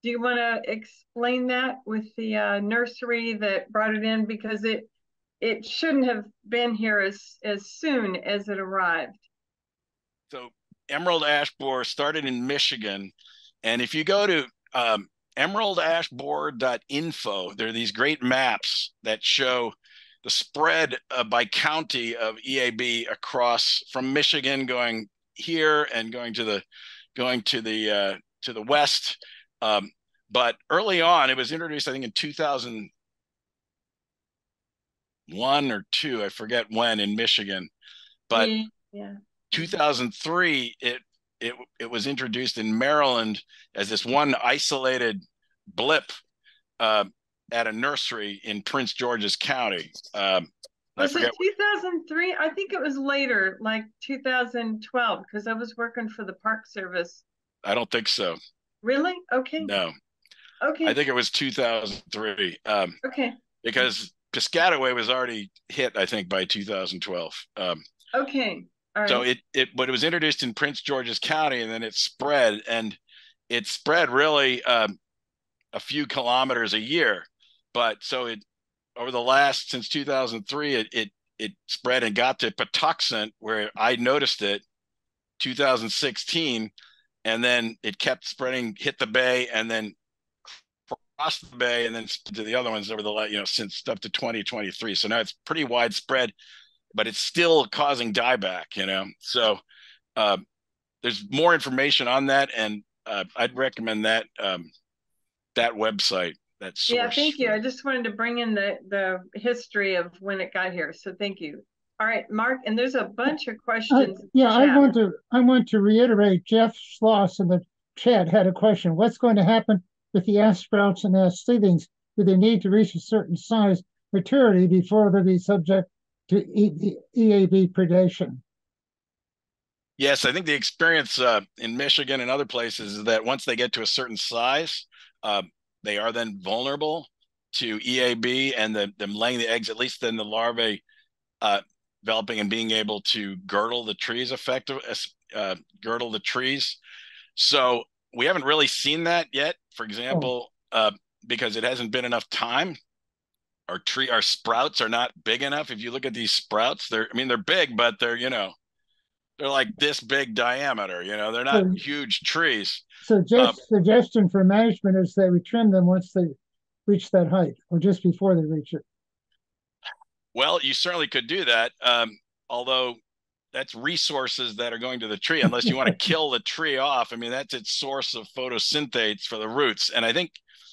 Do you want to explain that with the nursery that brought it in? Because it shouldn't have been here as soon as it arrived. So emerald ash borer started in Michigan. And if you go to emeraldashborer.info, there are these great maps that show the spread by county of EAB across from Michigan going here and going to the west. But early on, it was introduced, I think, in 2001 or two, I forget when, in Michigan. But yeah. 2003, it was introduced in Maryland as this one isolated blip at a nursery in Prince George's County. Was it 2003? I think it was later, like 2012, because I was working for the Park Service. I don't think so. Really? Okay. No. Okay. I think it was 2003. Okay. Because Piscataway was already hit, I think, by 2012. Okay. All right. So but it was introduced in Prince George's County, and then it spread really a few kilometers a year. But so over the last, since 2003, it spread and got to Patuxent, where I noticed it 2016, and then it kept spreading, hit the bay, and then crossed the bay, and then to the other ones over the since up to 2023. So now it's pretty widespread, but it's still causing dieback. So there's more information on that, and I'd recommend that that website. That source. Yeah, thank you. I just wanted to bring in the history of when it got here. So thank you. All right, Mark, and there's a bunch of questions. I want to reiterate, Jeff Schloss in the chat had a question. What's going to happen with the ash sprouts and ash seedlings? Do they need to reach a certain size maturity before they'll be subject to EAB predation? Yes, I think the experience in Michigan and other places is that once they get to a certain size, they are then vulnerable to EAB and them laying the eggs, at least then the larvae developing and being able to girdle the trees girdle the trees. So we haven't really seen that yet, for example, because it hasn't been enough time. Our sprouts are not big enough. If you look at these sprouts, they're big, but they're like this big diameter, they're not huge trees. So suggestion for management is that we trim them once they reach that height or just before they reach it. Well, you certainly could do that. Although that's resources that are going to the tree, unless you want to kill the tree off. That's its source of photosynthate for the roots. And I think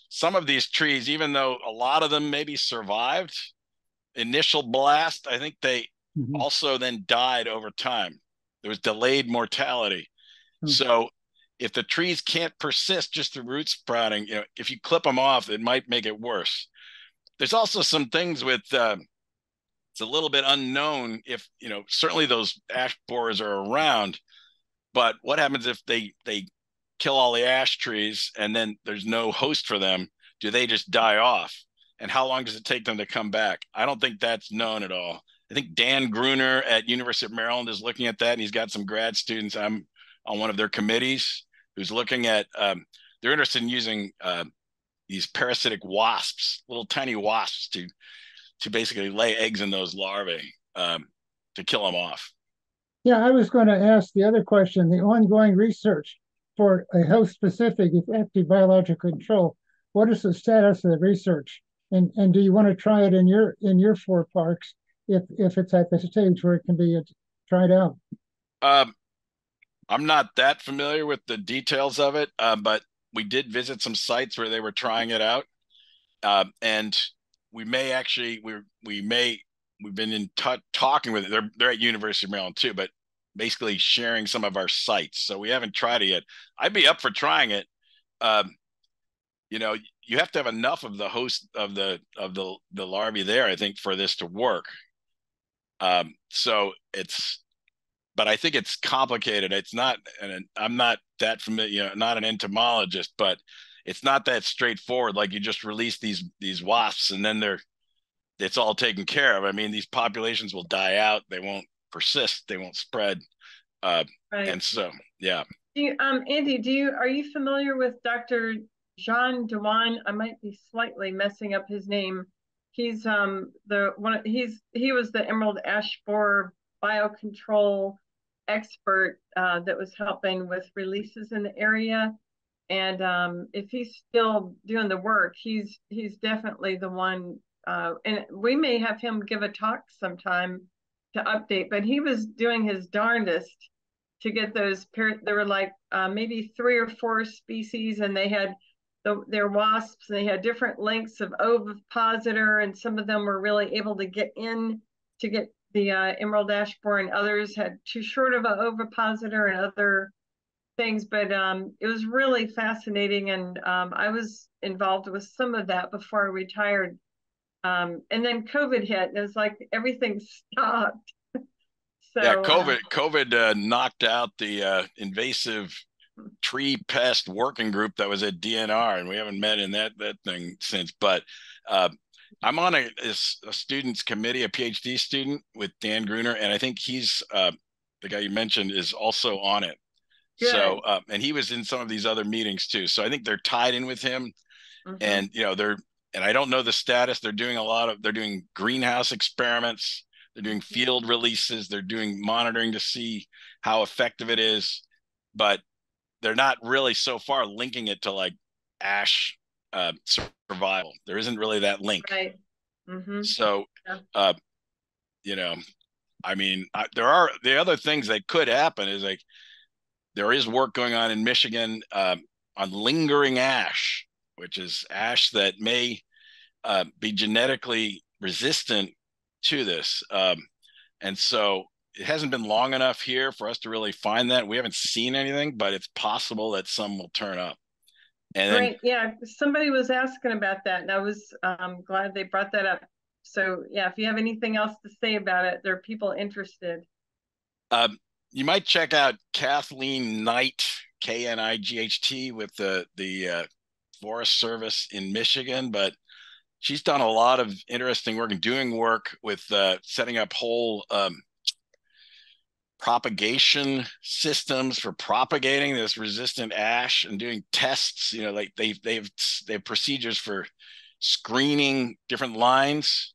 some of these trees, even though a lot of them maybe survived initial blast, I think they also then died over time. There was delayed mortality. So if the trees can't persist just through root sprouting, if you clip them off, it might make it worse. There's also some things with, it's a little bit unknown if, certainly those ash borers are around, but what happens if they kill all the ash trees and then there's no host for them? Do they just die off? And how long does it take them to come back? I don't think that's known at all. I think Dan Gruner at University of Maryland is looking at that, and he's got some grad students. I'm on one of their committees who's looking at, they're interested in using these parasitic wasps, little tiny wasps to basically lay eggs in those larvae to kill them off. Yeah, I was going to ask the other question, the ongoing research for a host-specific effective biological control. What is the status of the research? And do you want to try it in your 4 parks if it's at the stage where it can be tried out? I'm not that familiar with the details of it, but we did visit some sites where they were trying it out, and we may actually we've been in talking with it. They're at University of Maryland too, but basically sharing some of our sites. So we haven't tried it yet. I'd be up for trying it. You know, you have to have enough of the host of the larvae there, I think, for this to work. So but I think it's complicated. It's not, and I'm not that familiar, you know, not an entomologist, but it's not that straightforward. Like you just release these wasps and then it's all taken care of. I mean, these populations will die out. They won't persist. They won't spread. Right. And so, yeah. Andy, are you familiar with Dr. Jean Dewan? I might be slightly messing up his name. He's he was the emerald ash borer biocontrol expert that was helping with releases in the area. And if he's still doing the work, he's definitely the one. And we may have him give a talk sometime to update. But he was doing his darndest to get those. There were like maybe 3 or 4 species, and they had their wasps. And they had different lengths of ovipositor, and some of them were really able to get in to get the emerald ash borer, and others had too short of an ovipositor and other things. But it was really fascinating, and I was involved with some of that before I retired. And then COVID hit, and it was like everything stopped. So yeah, COVID knocked out the invasive tree pest working group that was at DNR, and we haven't met in that thing since. But I'm on a student's committee, a PhD student with Dan Gruner, and I think he's the guy you mentioned is also on it. Good. So and he was in some of these other meetings too. So I think they're tied in with him. Mm-hmm. And you know, and I don't know the status. They're doing greenhouse experiments. They're doing field releases. They're doing monitoring to see how effective it is, but they're not really so far linking it to like ash survival. There isn't really that link. Right. Mm-hmm. So, yeah. You know, I mean, there are the other things that could happen is like there is work going on in Michigan on lingering ash, which is ash that may be genetically resistant to this. And so it hasn't been long enough here for us to really find that. We haven't seen anything, but it's possible that some will turn up. And Great. Yeah, somebody was asking about that, and I was glad they brought that up. So yeah, if you have anything else to say about it, there are people interested. You might check out Kathleen Knight, Knight, with the Forest Service in Michigan, but she's done a lot of interesting work and doing work with setting up whole propagation systems for propagating this resistant ash and doing tests. You know, like they have procedures for screening different lines.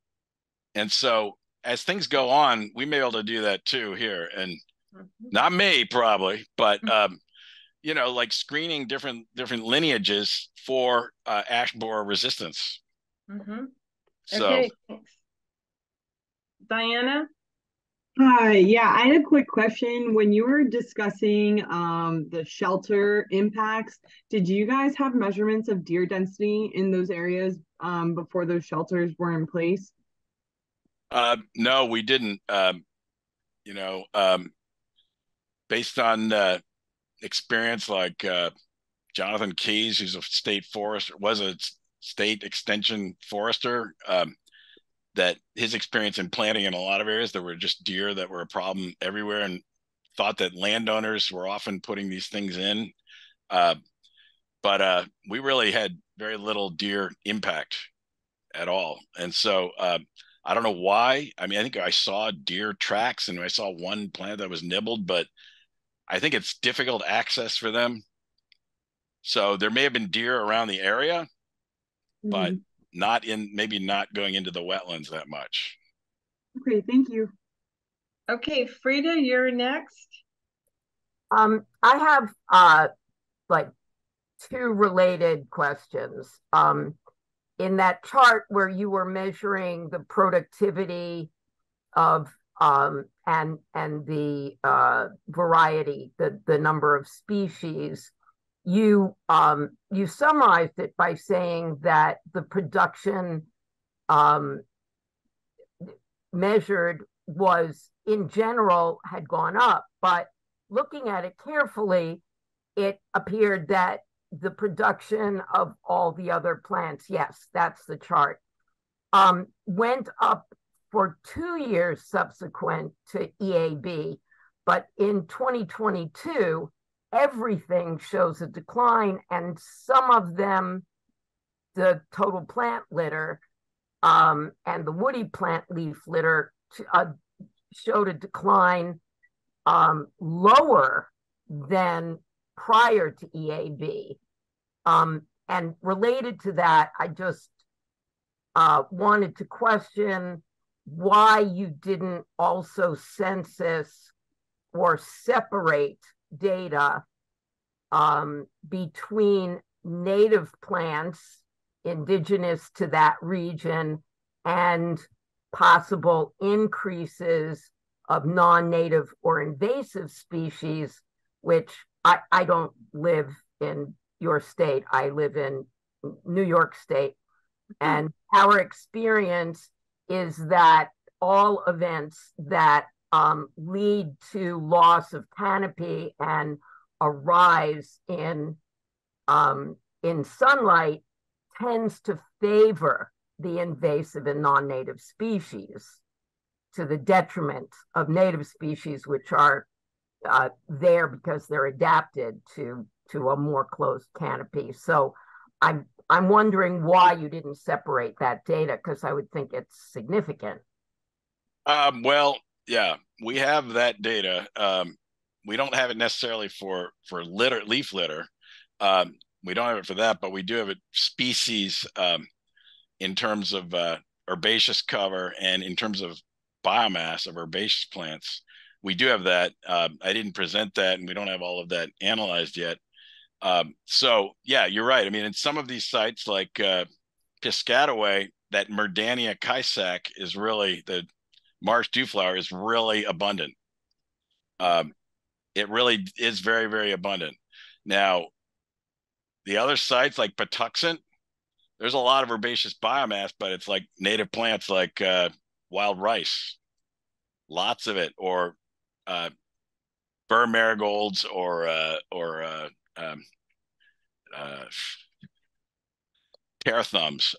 And so as things go on, we may be able to do that too here. And not me probably, but you know, like screening different lineages for ash borer resistance. Mm-hmm. So, okay, thanks. Diana? Hi, yeah, I had a quick question. When you were discussing the shelter impacts, did you guys have measurements of deer density in those areas before those shelters were in place? No, we didn't. You know, based on experience, like Jonathan Keyes, who's a state forester, was a state extension forester, that his experience in planting in a lot of areas, there were just deer that were a problem everywhere, and thought that landowners were often putting these things in. But we really had very little deer impact at all. And so I don't know why. I mean, I think I saw deer tracks and I saw one plant that was nibbled, but I think it's difficult access for them. So there may have been deer around the area, but maybe not going into the wetlands that much. Okay, thank you. Okay, Frida, you're next. I have like 2 related questions. In that chart where you were measuring the productivity of and the variety, the number of species, you summarized it by saying that the production measured was in general had gone up, but looking at it carefully, it appeared that the production of all the other plants, yes, that's the chart, went up for 2 years subsequent to EAB, but in 2022, everything shows a decline, and some of them, the total plant litter and the woody plant leaf litter, showed a decline lower than prior to EAB. And related to that, I just wanted to question why you didn't also census or separate data between native plants indigenous to that region and possible increases of non-native or invasive species, which I don't live in your state. I live in New York State. And our experience is that all events that lead to loss of canopy and a rise in sunlight tends to favor the invasive and non-native species to the detriment of native species, which are there because they're adapted to a more closed canopy. So I'm wondering why you didn't separate that data, because I would think it's significant. Well, yeah, we have that data. We don't have it necessarily for leaf litter. We don't have it for that, but we do have it species in terms of herbaceous cover and in terms of biomass of herbaceous plants. We do have that. I didn't present that, and we don't have all of that analyzed yet. So yeah, you're right. I mean, in some of these sites like Piscataway, that Merdania kaisak is really, the marsh dewflower is really abundant. It really is very, very abundant. Now, the other sites like Patuxent, there's a lot of herbaceous biomass, but it's like native plants like wild rice, lots of it, or burr marigolds, or pear thumbs.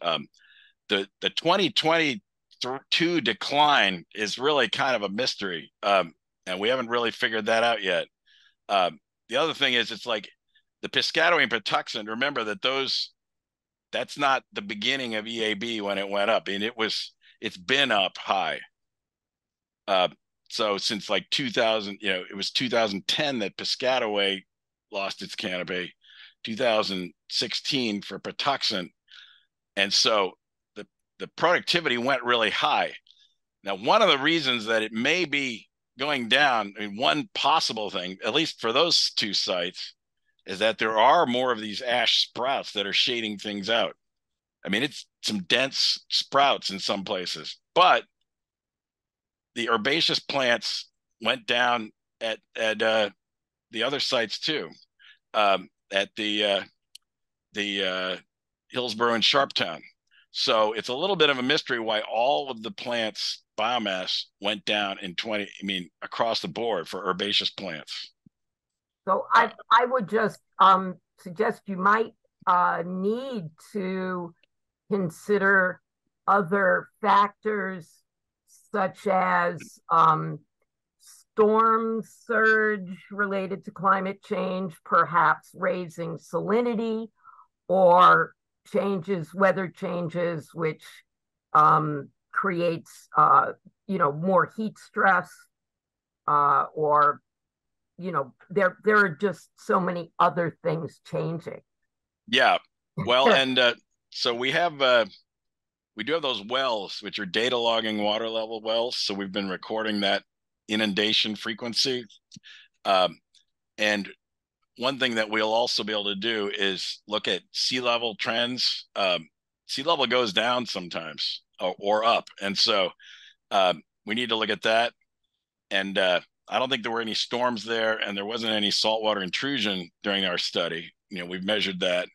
The 2022 decline is really kind of a mystery, and we haven't really figured that out yet. The other thing is, it's like the Piscataway and Patuxent. Remember that that's not the beginning of EAB when it went up, and it's been up high. So since like 2000, it was 2010 that Piscataway lost its canopy, 2016 for Patuxent, and so the productivity went really high. Now, one of the reasons that it may be going down, I mean, one possible thing, at least for those two sites, is that there are more of these ash sprouts that are shading things out. I mean, it's some dense sprouts in some places, but the herbaceous plants went down at the other sites too, at the Hillsborough and Sharptown. So it's a little bit of a mystery why all of the plants' biomass went down across the board for herbaceous plants. So I would just suggest you might need to consider other factors such as storm surge related to climate change, perhaps raising salinity, or weather changes, which creates more heat stress, or there are just so many other things changing. Yeah, well, and so we do have those wells, which are data logging water level wells. So we've been recording that inundation frequency. And one thing that we'll also be able to do is look at sea level trends. Sea level goes down sometimes or up. And so we need to look at that. And I don't think there were any storms there, and there wasn't any saltwater intrusion during our study. we've measured that.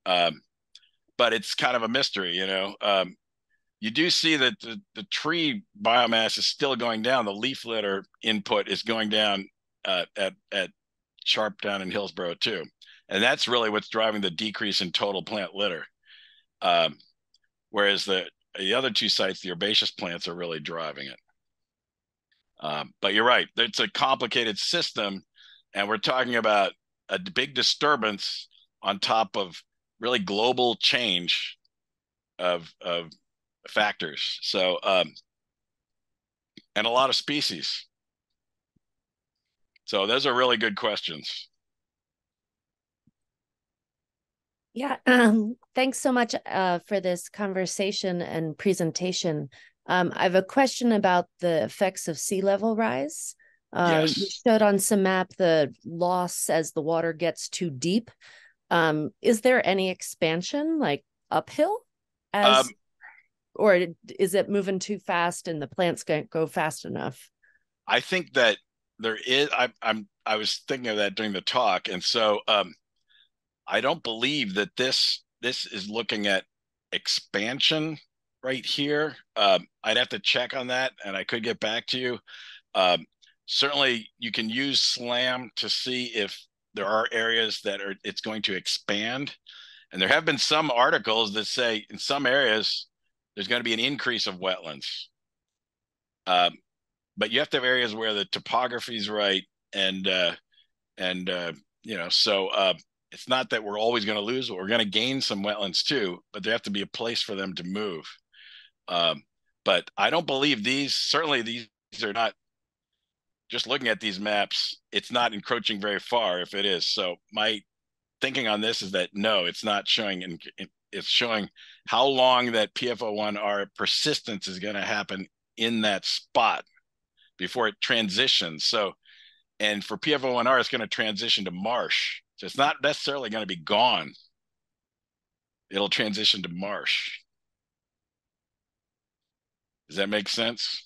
But it's kind of a mystery, you do see that the tree biomass is still going down. The leaf litter input is going down at Sharptown and Hillsborough too. And that's really what's driving the decrease in total plant litter. Whereas the other two sites, the herbaceous plants are really driving it. But you're right, it's a complicated system, and we're talking about a big disturbance on top of really global change of factors. So, and a lot of species. So those are really good questions. Yeah, thanks so much for this conversation and presentation. I have a question about the effects of sea level rise. Yes. You showed on some map the loss as the water gets too deep. Is there any expansion, like uphill, or is it moving too fast and the plants can't go fast enough? I think that there is. I was thinking of that during the talk, and so I don't believe that this is looking at expansion right here. I'd have to check on that, and I could get back to you. Certainly, you can use SLAM to see if there are areas that it's going to expand. And there have been some articles that say in some areas there's going to be an increase of wetlands. But you have to have areas where the topography is right, and so it's not that we're always going to lose, but we're going to gain some wetlands too. But there have to be a place for them to move. But I don't believe these are not. Just looking at these maps, it's not encroaching very far if it is. So my thinking on this is that no, it's not showing. It's showing how long that PFO1R persistence is going to happen in that spot before it transitions. So, and for PFO1R, it's going to transition to marsh. So it's not necessarily going to be gone. It'll transition to marsh. Does that make sense?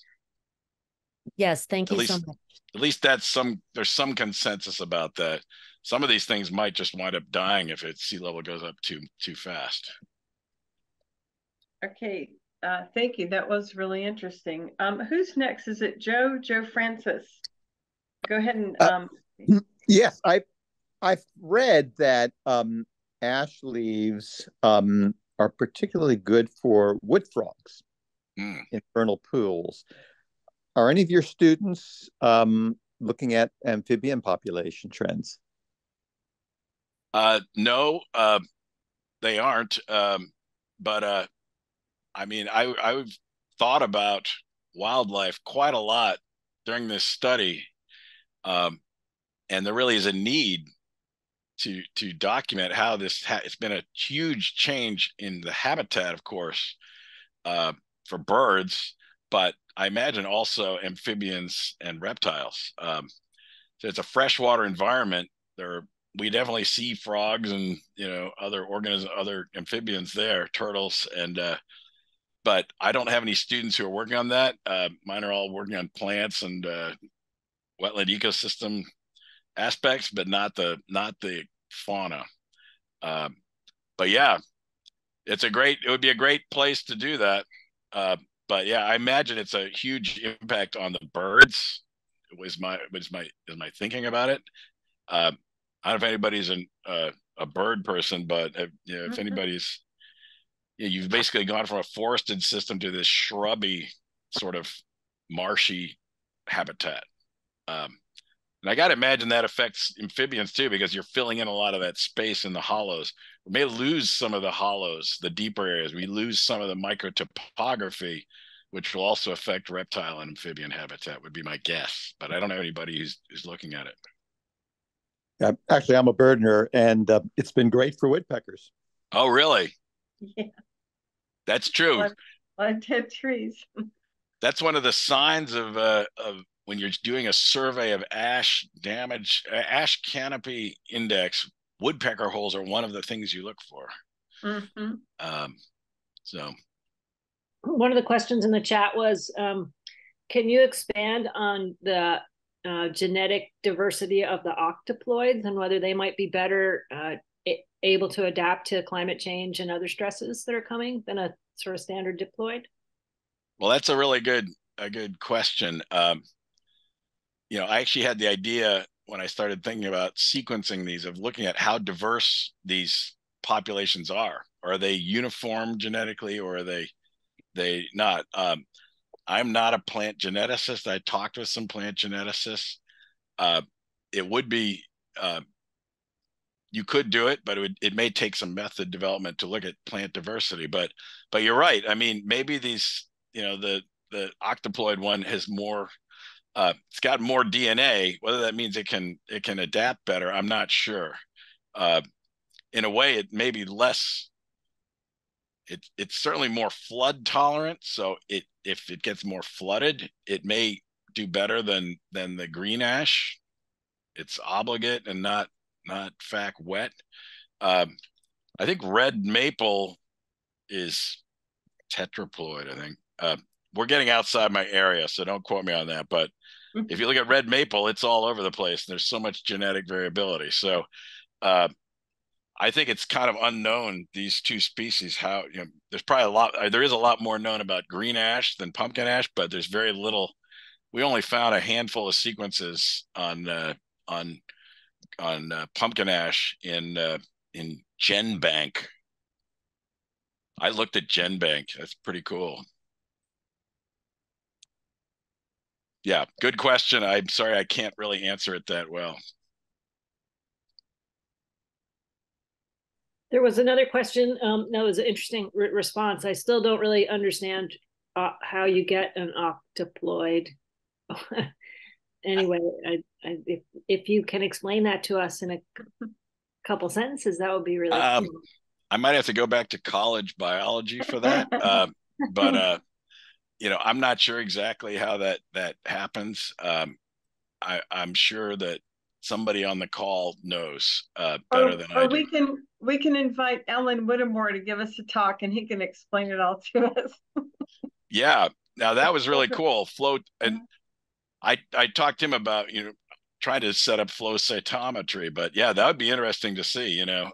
Yes, thank you so much. At least there's some consensus about that. Some of these things might just wind up dying if sea level goes up too fast. Okay, thank you. That was really interesting. Who's next? Is it Joe Francis? Go ahead and yes, I've read that ash leaves are particularly good for wood frogs in vernal pools. Are any of your students looking at amphibian population trends? No, they aren't. But I mean, I've thought about wildlife quite a lot during this study, and there really is a need to document how it's been a huge change in the habitat, of course, for birds, but I imagine also amphibians and reptiles. So it's a freshwater environment. We definitely see frogs and other organisms, other amphibians there, turtles, and but I don't have any students who are working on that. Mine are all working on plants and wetland ecosystem aspects, but not the fauna. But yeah, it would be a great place to do that. But yeah, I imagine it's a huge impact on the birds. Was my thinking about it. I don't know if anybody's a bird person, but if anybody's, you've basically gone from a forested system to this shrubby sort of marshy habitat. And I got to imagine that affects amphibians too, because you're filling in a lot of that space in the hollows. We may lose some of the hollows, the deeper areas. We lose some of the microtopography, which will also affect reptile and amphibian habitat, would be my guess. But I don't know anybody who's looking at it. Actually, I'm a birder, and it's been great for woodpeckers. Oh, really? Yeah. That's true. I've dead trees. That's one of the signs of when you're doing a survey of ash damage, ash canopy index. Woodpecker holes are one of the things you look for. So one of the questions in the chat was, can you expand on the genetic diversity of the octoploids and whether they might be better able to adapt to climate change and other stresses that are coming than a sort of standard diploid? Well, that's a really good question. You know, I actually had the idea when I started thinking about sequencing these of looking at how diverse these populations are. Are they uniform genetically, or are they not? I'm not a plant geneticist. I talked with some plant geneticists. It would be you could do it, but it may take some method development to look at plant diversity. But you're right. I mean, maybe these, you know, the octoploid one has more. It's got more DNA. Whether that means it can adapt better, I'm not sure. In a way, it may be less. It's certainly more flood tolerant. So if it gets more flooded, it may do better than the green ash. It's obligate and not fact wet. I think red maple is tetraploid. I think we're getting outside my area, so don't quote me on that. But if you look at red maple, it's all over the place. And there's so much genetic variability. So I think it's kind of unknown, these two species, how, you know, there's probably there is a lot more known about green ash than pumpkin ash, but there's very little. We only found a handful of sequences on pumpkin ash in GenBank. I looked at GenBank. That's pretty cool. Yeah, good question. I'm sorry, I can't really answer it that well. There was another question. No, it was an interesting response. I still don't really understand how you get an octoploid. Anyway, if you can explain that to us in a couple sentences, that would be really cool. I might have to go back to college biology for that. But you know, I'm not sure exactly how that happens. I'm sure that somebody on the call knows better than I do. We can invite Ellen Whittemore to give us a talk, and he can explain it all to us. Yeah, now that was really cool. Float, and I talked to him about, you know, trying to set up flow cytometry, but yeah, that would be interesting to see. You know,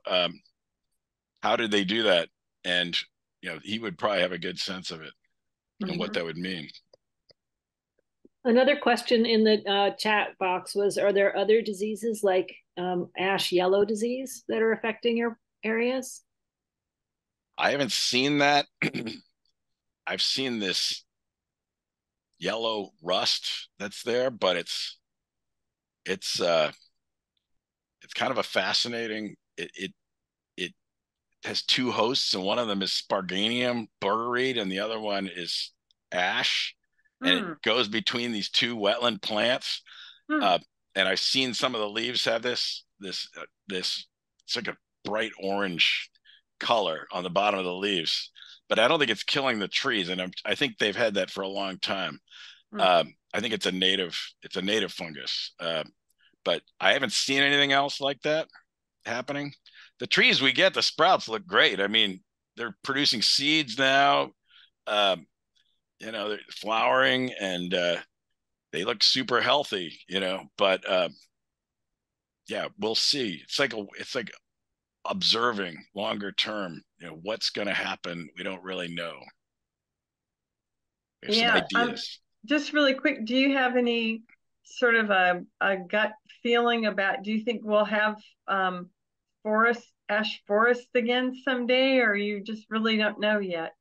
how did they do that? And you know, he would probably have a good sense of it and what that would mean. Another question in the chat box was, are there other diseases like ash yellow disease that are affecting your areas? I haven't seen that. I've seen this yellow rust that's there, but it's kind of a fascinating. It has two hosts, and one of them is Sparganium burgerreed, and the other one is ash. And it goes between these two wetland plants. And I've seen some of the leaves have this it's like a bright orange color on the bottom of the leaves, but I don't think it's killing the trees. And I think they've had that for a long time. I think it's a native fungus. But I haven't seen anything else like that happening. The trees we get, the sprouts look great. I mean, they're producing seeds now. You know, they're flowering, and they look super healthy, you know, but yeah, we'll see. It's like observing longer term, you know, what's going to happen. We don't really know. We have some ideas. Just really quick, do you have any sort of a gut feeling about, do you think we'll have ash forests again someday, or you just really don't know yet?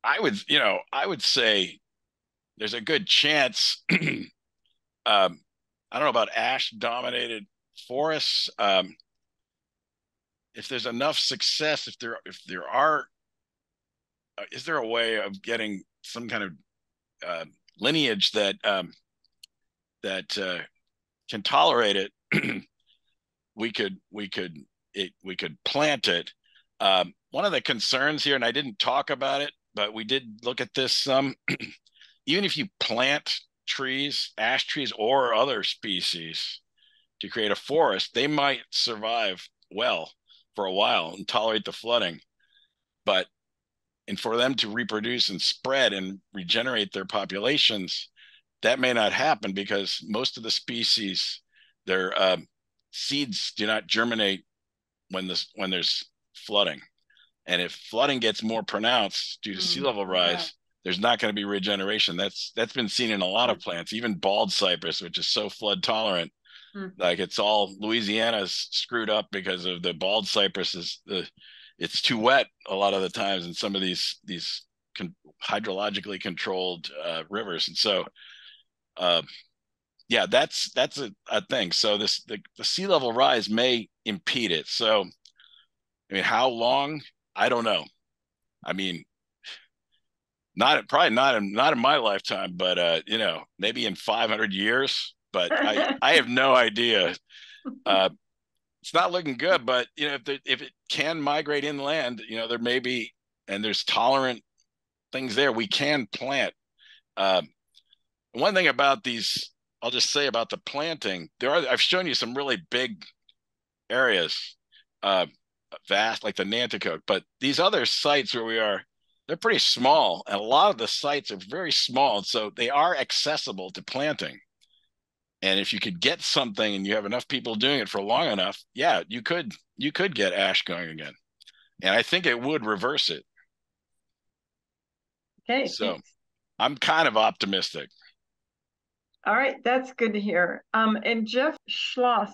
I would say there's a good chance. I don't know about ash dominated forests. If there's enough success, if there are, is there a way of getting some kind of lineage that can tolerate it? we could plant it. One of the concerns here, and I didn't talk about it, but we did look at this some. Even if you plant trees, ash trees or other species to create a forest, they might survive well for a while and tolerate the flooding. And for them to reproduce and spread and regenerate their populations, that may not happen, because most of the species, their seeds do not germinate when there's flooding. And if flooding gets more pronounced due to sea level rise, there's not going to be regeneration. That's been seen in a lot of plants, even bald cypress, which is so flood tolerant. Like it's all Louisiana's screwed up because of the bald cypress it's too wet a lot of the times in some of these hydrologically controlled rivers. And so yeah, that's a thing. So the sea level rise may impede it. So I mean, how long? I don't know. I mean, probably not in my lifetime, but you know, maybe in 500 years. But I have no idea. It's not looking good. But you know, if it can migrate inland, you know, there may be, and there's tolerant things there. We can plant. One thing about these, I'll just say about the planting. I've shown you some really big areas. Vast, like the Nanticoke, but these other sites where we are, they're pretty small, and a lot of the sites are very small, and so they are accessible to planting. And if you could get something and you have enough people doing it for long enough, yeah, you could get ash going again, and I think it would reverse it. Okay, so thanks. I'm kind of optimistic. All right, that's good to hear. And Jeff Schloss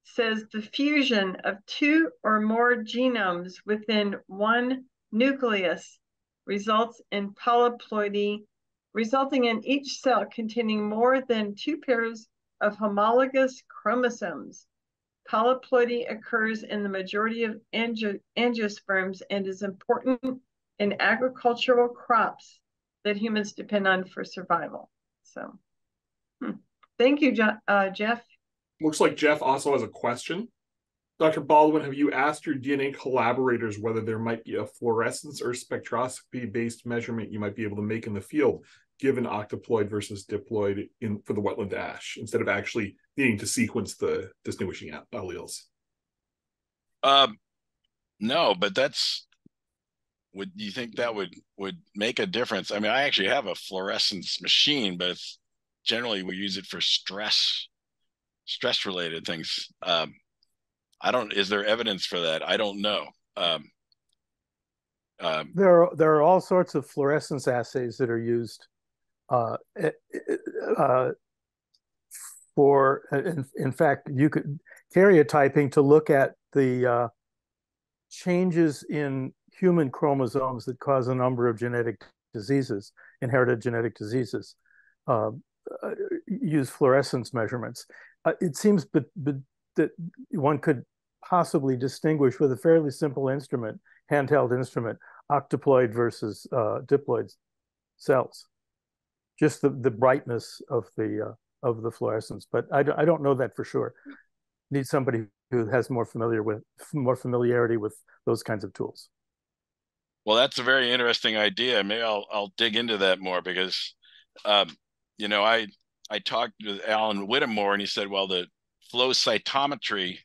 says the fusion of two or more genomes within one nucleus results in polyploidy, resulting in each cell containing more than two pairs of homologous chromosomes. Polyploidy occurs in the majority of angiosperms and is important in agricultural crops that humans depend on for survival. So, thank you, Jeff. Looks like Jeff also has a question. Dr. Baldwin, have you asked your DNA collaborators whether there might be a fluorescence or spectroscopy-based measurement you might be able to make in the field, given octoploid versus diploid for the wetland ash, instead of actually needing to sequence the distinguishing alleles? No, but would you think that would make a difference? I mean, I actually have a fluorescence machine, but generally we use it for stress related things. Is there evidence for that? I don't know. There are all sorts of fluorescence assays that are used in fact, you could karyotyping to look at the changes in human chromosomes that cause a number of genetic diseases, inherited genetic diseases. Use fluorescence measurements. It seems that one could possibly distinguish with a fairly simple instrument, handheld instrument, octoploid versus diploid cells. Just the brightness of the fluorescence, but I don't know that for sure. Need somebody who has more familiarity with those kinds of tools. Well, that's a very interesting idea. Maybe I'll dig into that more because, you know, I talked with Alan Whittemore and he said, well, the flow cytometry,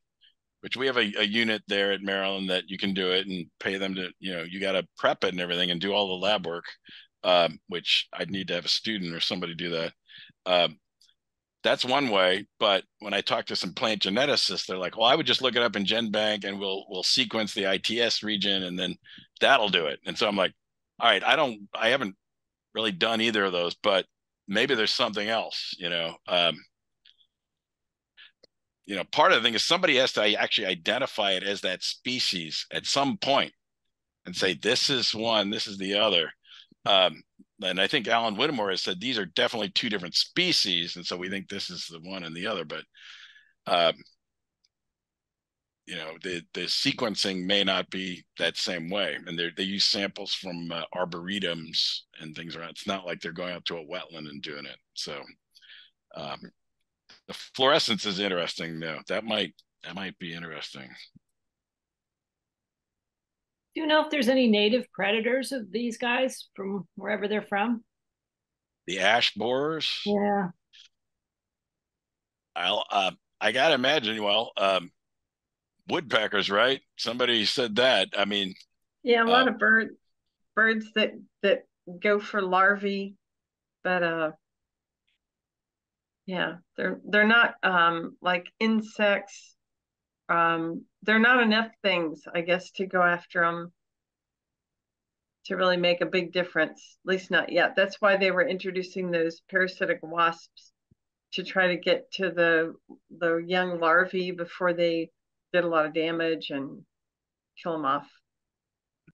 which we have a unit there at Maryland that you can do it and pay them to, you know, you got to prep it and everything and do all the lab work, which I'd need to have a student or somebody do that. That's one way, but when I talk to some plant geneticists, they're like, well, I would just look it up in GenBank and we'll sequence the ITS region and then that'll do it. And so I'm like, all right, I haven't really done either of those, but maybe there's something else, you know. You know, part of the thing is somebody has to actually identify it as that species at some point and say, this is one, this is the other. And I think Alan Whittemore has said these are definitely two different species, and so we think this is the one and the other. But you know, the sequencing may not be that same way, and they use samples from arboretums and things around. It's not like they're going up to a wetland and doing it. So the fluorescence is interesting, though. That might be interesting. Do you know if there's any native predators of these guys from wherever they're from? The ash borers? Yeah. I gotta imagine, well, woodpeckers, right? Somebody said that. I mean, yeah, a lot of birds that go for larvae, but yeah, they're not like insects there are not enough things, I guess, to go after them to really make a big difference, at least not yet. That's why they were introducing those parasitic wasps to try to get to the young larvae before they did a lot of damage and kill them off.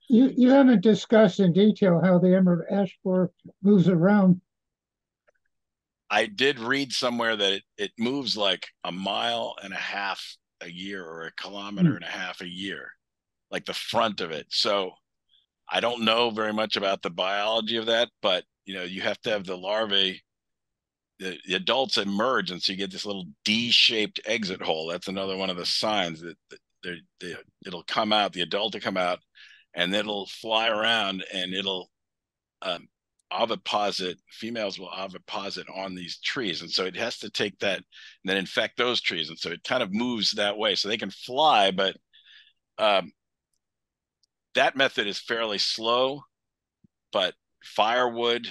You haven't discussed in detail how the emerald ash borer moves around. I did read somewhere that it moves like 1.5 miles a year, or 1.5 kilometers a year, like the front of it. So I don't know very much about the biology of that, but you have to have the larvae, the adults emerge, and so you get this little D-shaped exit hole. That's another one of the signs that it'll come out, the adult will come out, and it'll fly around, and it'll oviposit, females will oviposit on these trees. And so it has to take that and then infect those trees. And so it kind of moves that way. So they can fly, but that method is fairly slow. But firewood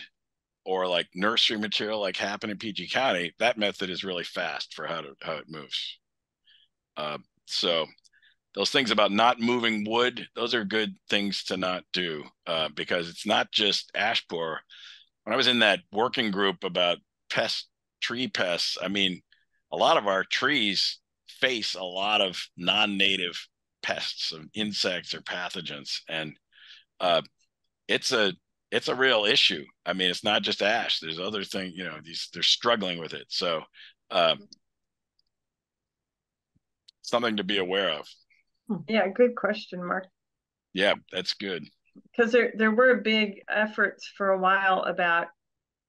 or like nursery material, like happened in PG County, that method is really fast for how it moves. So those things about not moving wood, those are good things to not do, because it's not just ash borer. When I was in that working group about tree pests, I mean, a lot of our trees face a lot of non-native pests, of insects or pathogens, and it's a real issue. I mean, it's not just ash. There's other things, they're struggling with it. So something to be aware of. Yeah, good question, Mark. Yeah, that's good. Because there were big efforts for a while about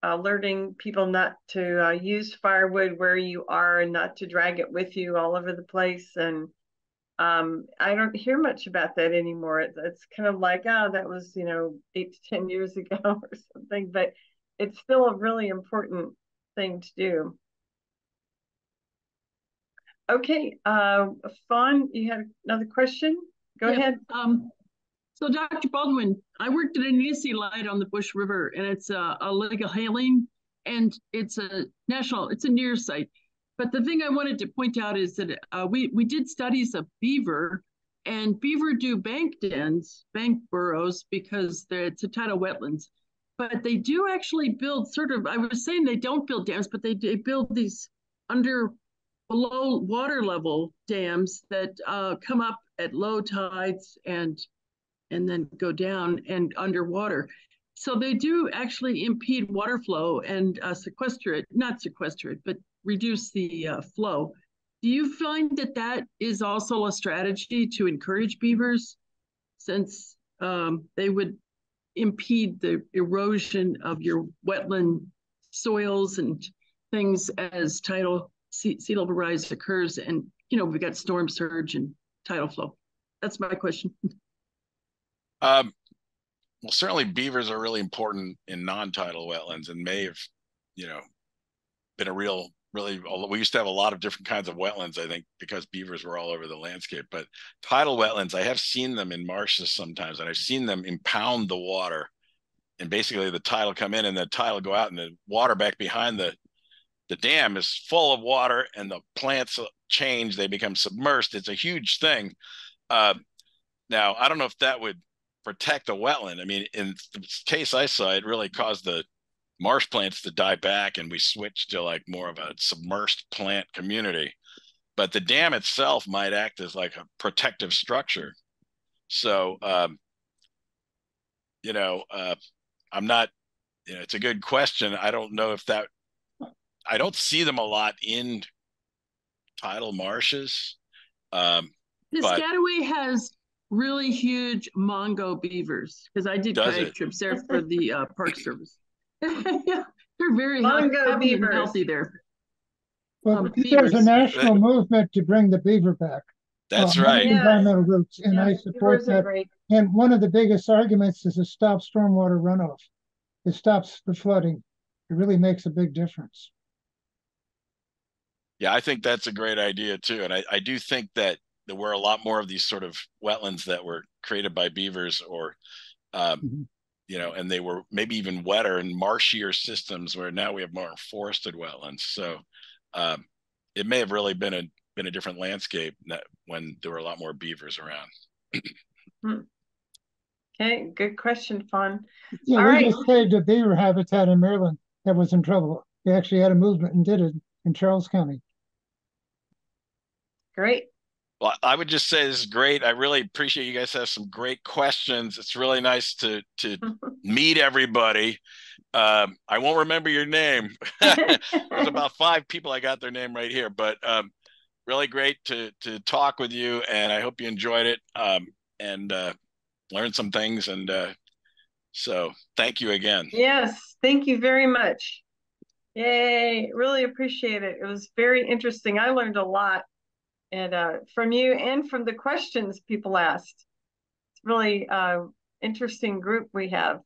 alerting people not to use firewood where you are and not to drag it with you all over the place. And I don't hear much about that anymore. It's kind of like, oh, that was 8 to 10 years ago or something. But it's still a really important thing to do. Okay, Fawn, you had another question? Go ahead. So Dr. Baldwin, I worked at an ESC light on the Bush River, and it's a legal hailing, and it's a near site. But the thing I wanted to point out is that we did studies of beaver, and beaver do bank dens, bank burrows, because it's a tidal wetlands. But they do actually build I was saying they don't build dams, but they build these below water level dams that come up at low tides and then go down and underwater. So they do actually impede water flow and not sequester it, but reduce the flow. Do you find that is also a strategy to encourage beavers, since they would impede the erosion of your wetland soils and things as sea level rise occurs, and we've got storm surge and tidal flow? That's my question. Well, certainly beavers are really important in non-tidal wetlands, and may have, been a we used to have a lot of different kinds of wetlands, I think, because beavers were all over the landscape. But tidal wetlands, I have seen them in marshes sometimes, and I've seen them impound the water, and basically the tide will come in and the tide will go out, and the water back behind the dam is full of water, and the plants change, they become submerged. It's a huge thing. Now, I don't know if that would protect a wetland. I mean, in the case I saw, it really caused the marsh plants to die back, and we switched to like more of a submersed plant community. But the dam itself might act as like a protective structure. So, I'm not, it's a good question. I don't know if I don't see them a lot in tidal marshes. Piscataway has really huge Mongo beavers, because I did kayak trips there for the Park Service. Yeah, they're very happy and healthy there. Well, there's a national movement to bring the beaver back. That's right. Environmental roots, and I support that. And one of the biggest arguments is to stop stormwater runoff. It stops the flooding. It really makes a big difference. Yeah, I think that's a great idea too. And I do think that there were a lot more of these sort of wetlands that were created by beavers, or, and they were maybe even wetter and marshier systems, where now we have more forested wetlands. So it may have really been been a different landscape when there were a lot more beavers around. Okay, good question, Fawn. Yeah, All we right. just saved a beaver habitat in Maryland that was in trouble. We actually had a movement and did it in Charles County. Great. Well, I would just say this is great. I really appreciate you guys have some great questions. It's really nice to meet everybody. I won't remember your name. There's about 5 people I got their name right here, but really great to talk with you, and I hope you enjoyed it and learned some things. And so thank you again. Yes, thank you very much. Yay, really appreciate it. It was very interesting. I learned a lot, and from you and from the questions people asked. It's really interesting group we have.